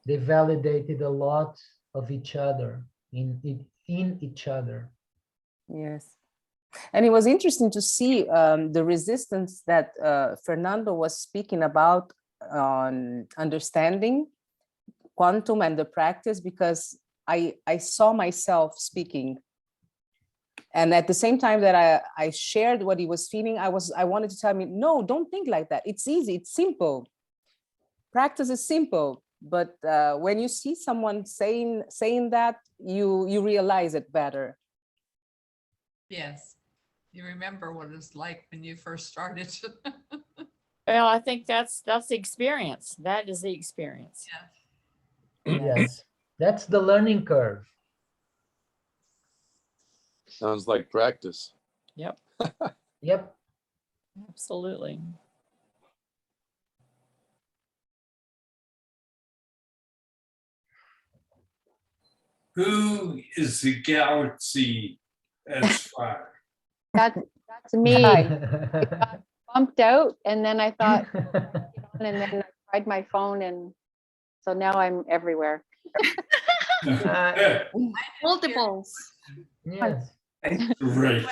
They validated a lot of each other in in each other. Yes. And it was interesting to see the resistance that Fernando was speaking about on understanding quantum and the practice, because I saw myself speaking. And at the same time that I shared what he was feeling, I wanted to tell me, no, don't think like that. It's easy, it's simple. Practice is simple. But when you see someone saying that, you realize it better. Yes. You remember what it's like when you first started. Well, I think that's the experience. That is the experience. Yeah. Yes, that's the learning curve. Sounds like practice. Yep. Yep. Absolutely. Who is the galaxy S5? That's me. I got bumped out and then I thought, and then I tried my phone and so now I'm everywhere. Multiples. Yes. Right.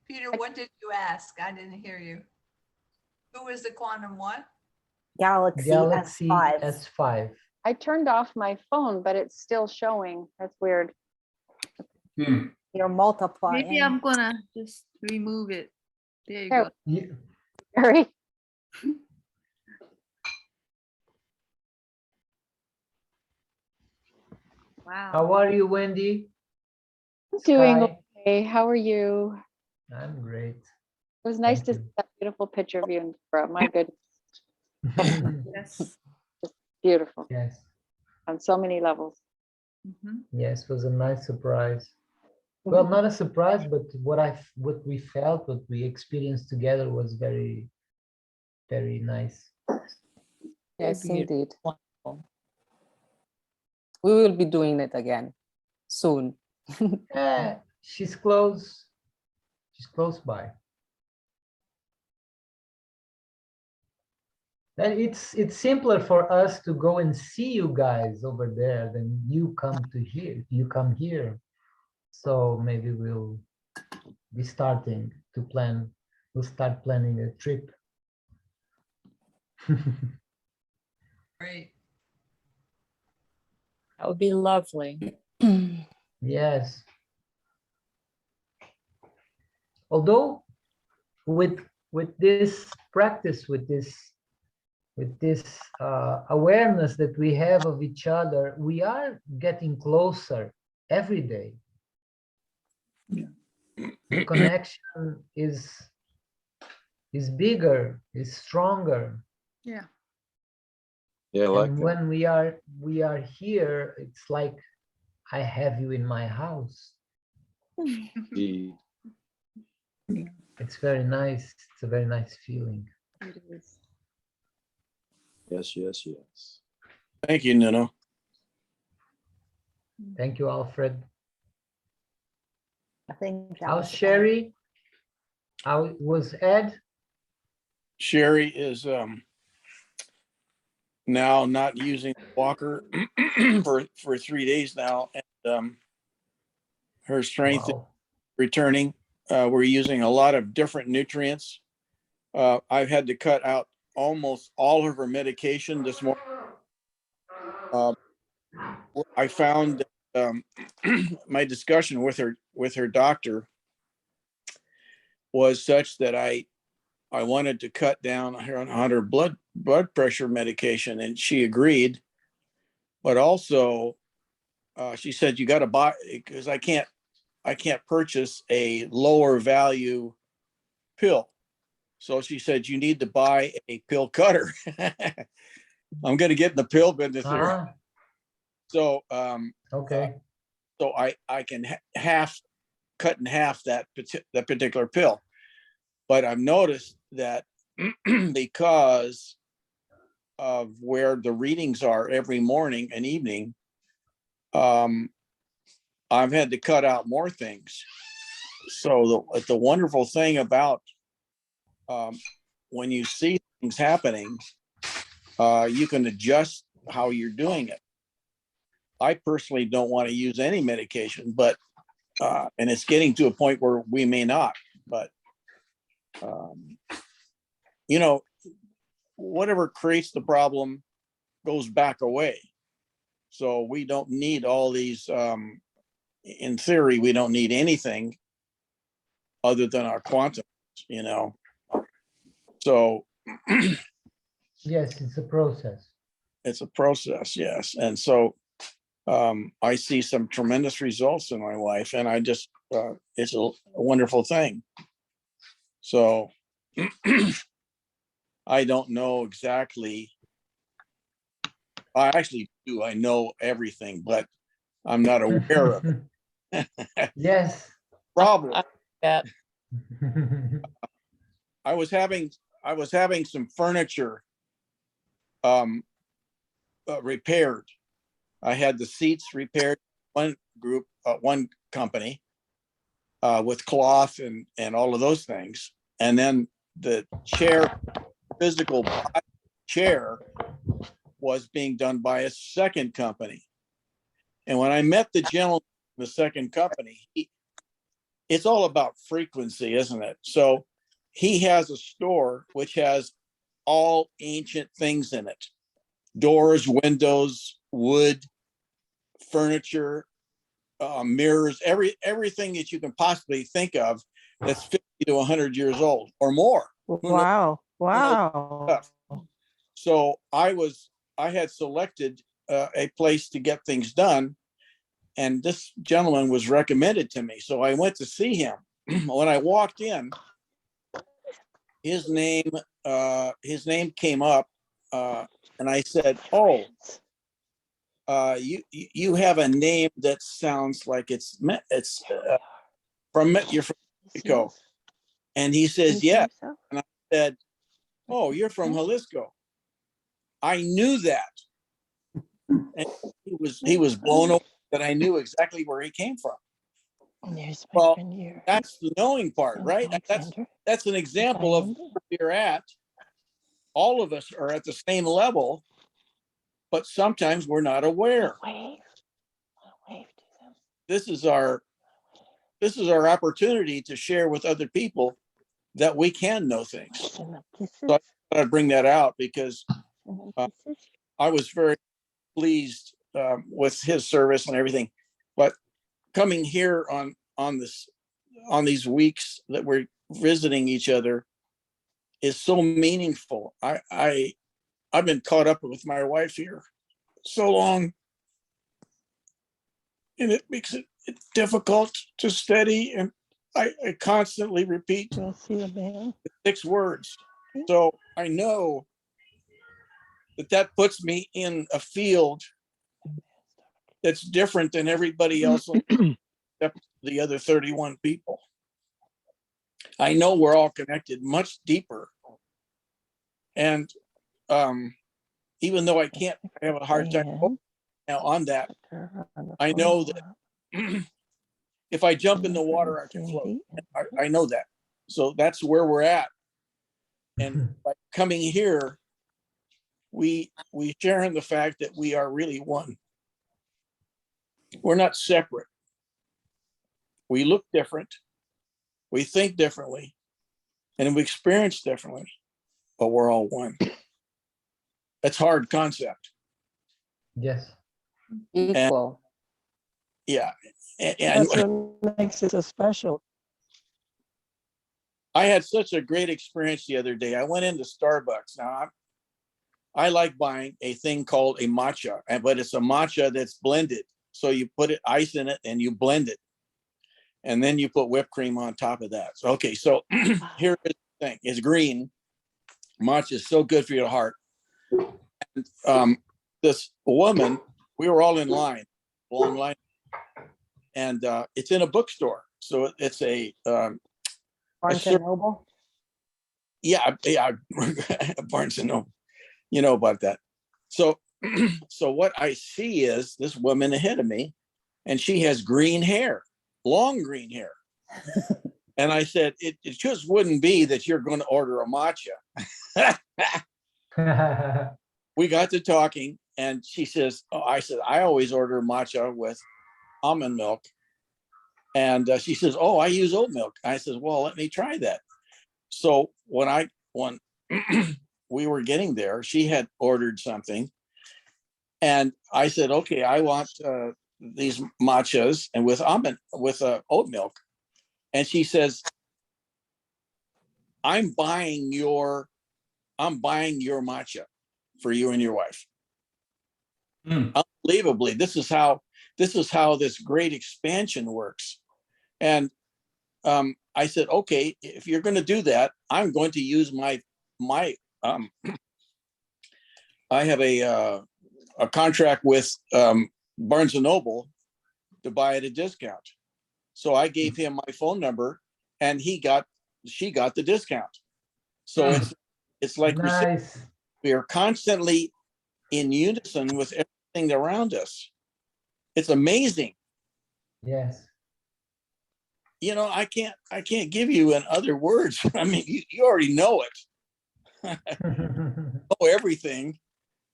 Peter, what did you ask? I didn't hear you. Who is the quantum what? Galaxy S5. S5. I turned off my phone, but it's still showing. That's weird. You're multiplying. Maybe I'm gonna just remove it. There you There. go. Yeah. Very. Wow. How are you, Wendy? Doing Sky? okay. How are you? I'm great. It was nice Thank to you. see that beautiful picture of you and Deborah. My goodness, Yes. beautiful Yes. on so many levels. Yes, it was a nice surprise. Well, not a surprise, but what we felt, what we experienced together was very, very nice. Yes, Very indeed. wonderful. We will be doing it again soon. She's close. She's close by. And it's simpler for us to go and see you guys over there than you come to here. You come here. So maybe we'll be starting to plan. We'll start planning a trip. Great. That would be lovely. Yes. Although with this practice, with this awareness that we have of each other, we are getting closer every day. The connection is bigger, is stronger. Yeah. Yeah, I like And that. when we are here, it's like I have you in my house. Indeed. It's very nice. It's a very nice feeling. It is. Yes, yes, yes. Thank you, Nuno. Thank you, Alfred. I think that How's was Sherry? How was Ed? Sherry is now not using the walker for 3 days now, and her strength is Wow. returning. We're using a lot of different nutrients. I've had to cut out almost all of her medication this morning. I found that, my discussion with her doctor was such that I wanted to cut down on her blood pressure medication, and she agreed. But also, she said, you got to buy, because I can't purchase a lower value pill. So she said, you need to buy a pill cutter. I'm going to get in the pill business here. So, okay. So I can cut in half that particular pill. But I've noticed that because of where the readings are every morning and evening, I've had to cut out more things. So the wonderful thing about when you see things happening, you can adjust how you're doing it. I personally don't want to use any medication, but and it's getting to a point where we may not, but you know, whatever creates the problem goes back away. So we don't need all these, in theory, we don't need anything other than our quantum, you know. So Yes, it's a process. it's a process, yes. And so I see some tremendous results in my life, and I just, it's a wonderful thing. So I don't know exactly. I actually do. I know everything, but I'm not aware of it. Yes. Problem. That I was having some furniture repaired. I had the seats repaired, one group, one company, with cloth and all of those things. And then the chair, physical chair, was being done by a second company. And when I met the gentleman in the second company, it's all about frequency, isn't it? So he has a store which has all ancient things in it: doors, windows, wood, furniture, mirrors, everything that you can possibly think of that's 50 to 100 years old or more. Wow. Wow. So I had selected a place to get things done, and this gentleman was recommended to me. So I went to see him. When I walked in, his name came up, and I said, "Oh, you have a name that sounds like it's you're from Mexico." And he says, "Yeah." And I said, "Oh, you're from Jalisco." I knew that, and he was blown away that I knew exactly where he came from. Well, that's the knowing part, right? That's an example of where you're at. All of us are at the same level, but sometimes we're not aware. This is our opportunity to share with other people that we can know things. So I thought I'd bring that out because I was very pleased with his service and everything. But coming here on these weeks that we're visiting each other is so meaningful. I've been caught up with my wife here so long, and it makes it difficult to steady. And I constantly repeat the 6 words. So I know that puts me in a field that's different than everybody else except the other 31 people. I know we're all connected much deeper. And even though I have a hard time now on that, I know that if I jump in the water, I can float. I know that. So that's where we're at. And by coming here, we share in the fact that we are really one. We're not separate. We look different. We think differently. And we experience differently. But we're all one. That's a hard concept. Yes. Equal. Yeah. And That's what makes it so special. I had such a great experience the other day. I went into Starbucks. Now, I like buying a thing called a matcha, but it's a matcha that's blended. So you put ice in it and you blend it. And then you put whipped cream on top of that. So, okay, so here is the thing. It's green. Matcha is so good for your heart. And, this woman, we were all in line, long line. And it's in a bookstore. So it's a Barnes and Noble. Yeah, Barnes and Noble. You know about that. So what I see is this woman ahead of me, and she has green hair, long green hair. And I said, it just wouldn't be that you're going to order a matcha. We got to talking, And she says, oh, I said, I always order matcha with almond milk. And she says, oh, I use oat milk. I says, well, let me try that. So when we were getting there, she had ordered something. And I said, okay, I want these matchas and with oat milk. And she says, I'm buying your matcha for you and your wife. Unbelievably, this is how this great expansion works. And I said, okay, if you're going to do that, I'm going to use my I have a contract with Barnes and Noble to buy at a discount. So I gave him my phone number, and she got the discount. So it's like nice. we are constantly in unison with everything around us. It's amazing. Yes. You know, I can't give you in other words. I mean, you already know it. Know everything.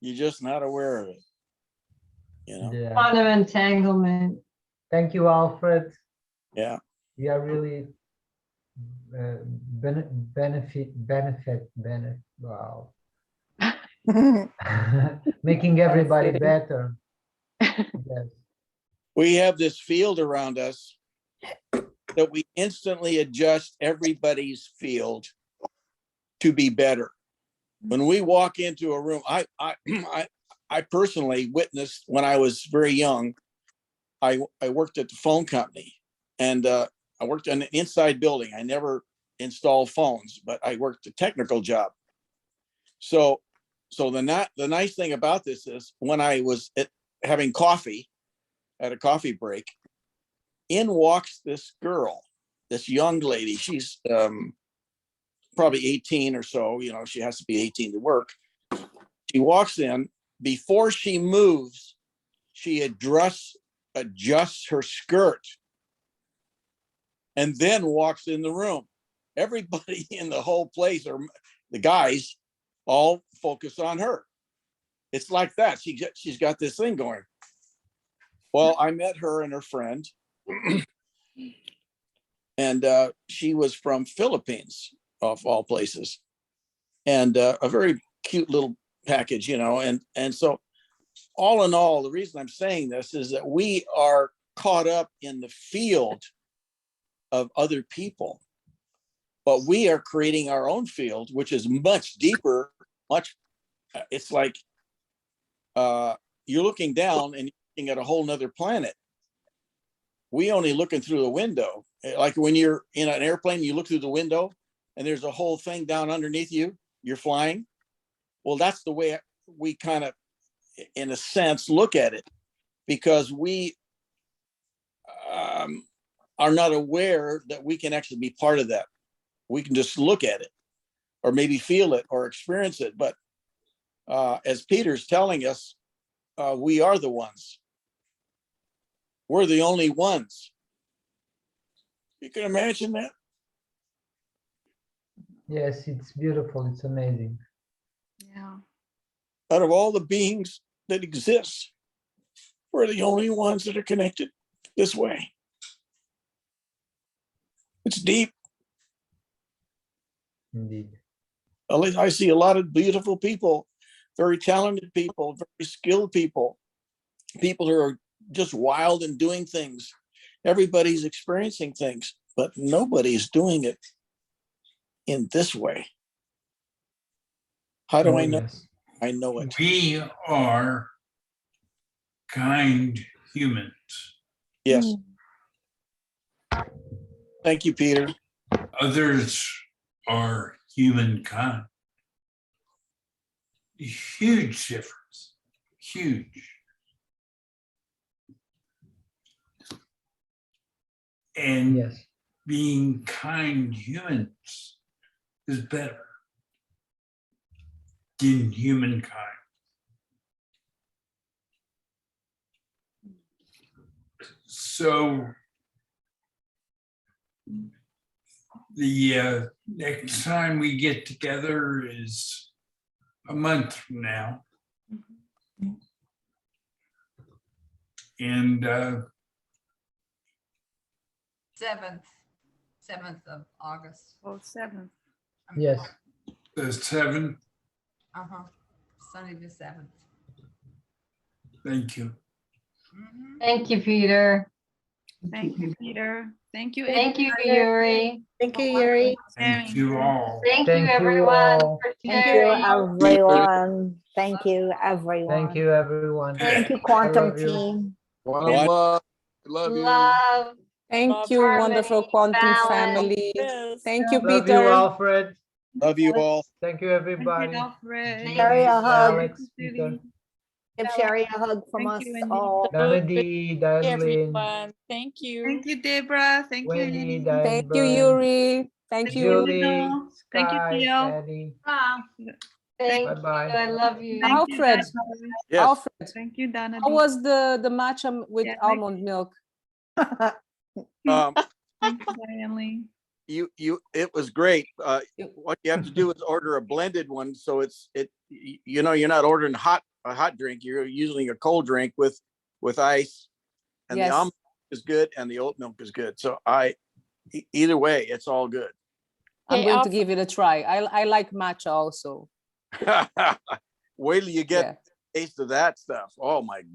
You're just not aware of it. You know. Yeah. Quantum entanglement. Thank you, Alfred. Yeah. We are really benefit. Wow. Making everybody better. Yes. We have this field around us that we instantly adjust everybody's field to be better. When we walk into a room, I personally witnessed when I was very young. I worked at the phone company, and I worked in an inside building. I never installed phones, but I worked a technical job. So the nice thing about this is when I was having coffee at a coffee break, in walks this girl, this young lady. She's probably 18 or so. You know, she has to be 18 to work. She walks in. Before she moves, she adjusts her skirt and then walks in the room. Everybody in the whole place, or the guys, all focus on her. It's like that. She's got this thing going. Well, I met her and her friend, and she was from Philippines, of all places, and a very cute little package, you know. And so, all in all, the reason I'm saying this is that we are caught up in the field of other people, but we are creating our own field, which is much deeper. It's like you're looking down and you're looking at a whole nother planet. We only looking through the window. Like when you're in an airplane, you look through the window and there's a whole thing down underneath you. You're flying. Well, that's the way we kind of, in a sense, look at it, because we are not aware that we can actually be part of that. We can just look at it or maybe feel it or experience it. But as Peter's telling us, we are the ones. We're the only ones. You can imagine that? Yes, it's beautiful. It's amazing. Yeah. Out of all the beings that exist, we're the only ones that are connected this way. It's deep. Indeed. At least I see a lot of beautiful people, very talented people, very skilled people, people who are just wild and doing things. Everybody's experiencing things, but nobody's doing it in this way. How do I know? Yes. I know it. We are kind humans. Yes. Thank you, Peter. Others are humankind. Huge difference. Huge. And yes, being kind humans is better than humankind. So the next time we get together is a month from now. And 7th of August. Oh, 7th. Yes. the 7th, Uh-huh. Sunday the 7th. thank you. Thank you, Peter. Thank you, Peter. Thank you. Thank you, Peter. Yuri. Thank you, Yuri. Thank you all. Thank you, Thank you everyone, all. for Thank you, sharing. everyone. Thank you, Thank everyone. you, everyone. Thank you, I Quantum love you. team. One One. love. Love you. Love, Thank you, harmony, wonderful quantum balance. family. Yes. Thank you, Love you, Peter. Alfred. Love you all. Thank you, Thank everybody. you, Alfred. Jean, Sherry, a hug. Alex, Peter, Give Sherry a hug from Thank us you, Wendy. all. Melody, Diane Lynn, Everyone, thank you. Thank you, Deborah. Thank you, Wendy, Annie. Diane Thank you, Byrne, Yuri. Thank you. Julie, Lino. Thank you, Sky, Theo. Annie. Thank Bye-bye. you. I love you. Thank you, Alfred. Donna. Yes. Alfred, Thank you, Donna. how was the matcha with Yeah, almond milk? Um, Thank you, Diane Lee. it was great. What you have to do is order a blended one. So you're not ordering a hot drink. You're using a cold drink with ice, and Yes. the almond milk is good and the oat milk is good. So either way, it's all good. I'm Hey, going to Alfred. give it a try. I like matcha also. Wait till you get Yeah. a taste of that stuff. Oh my God.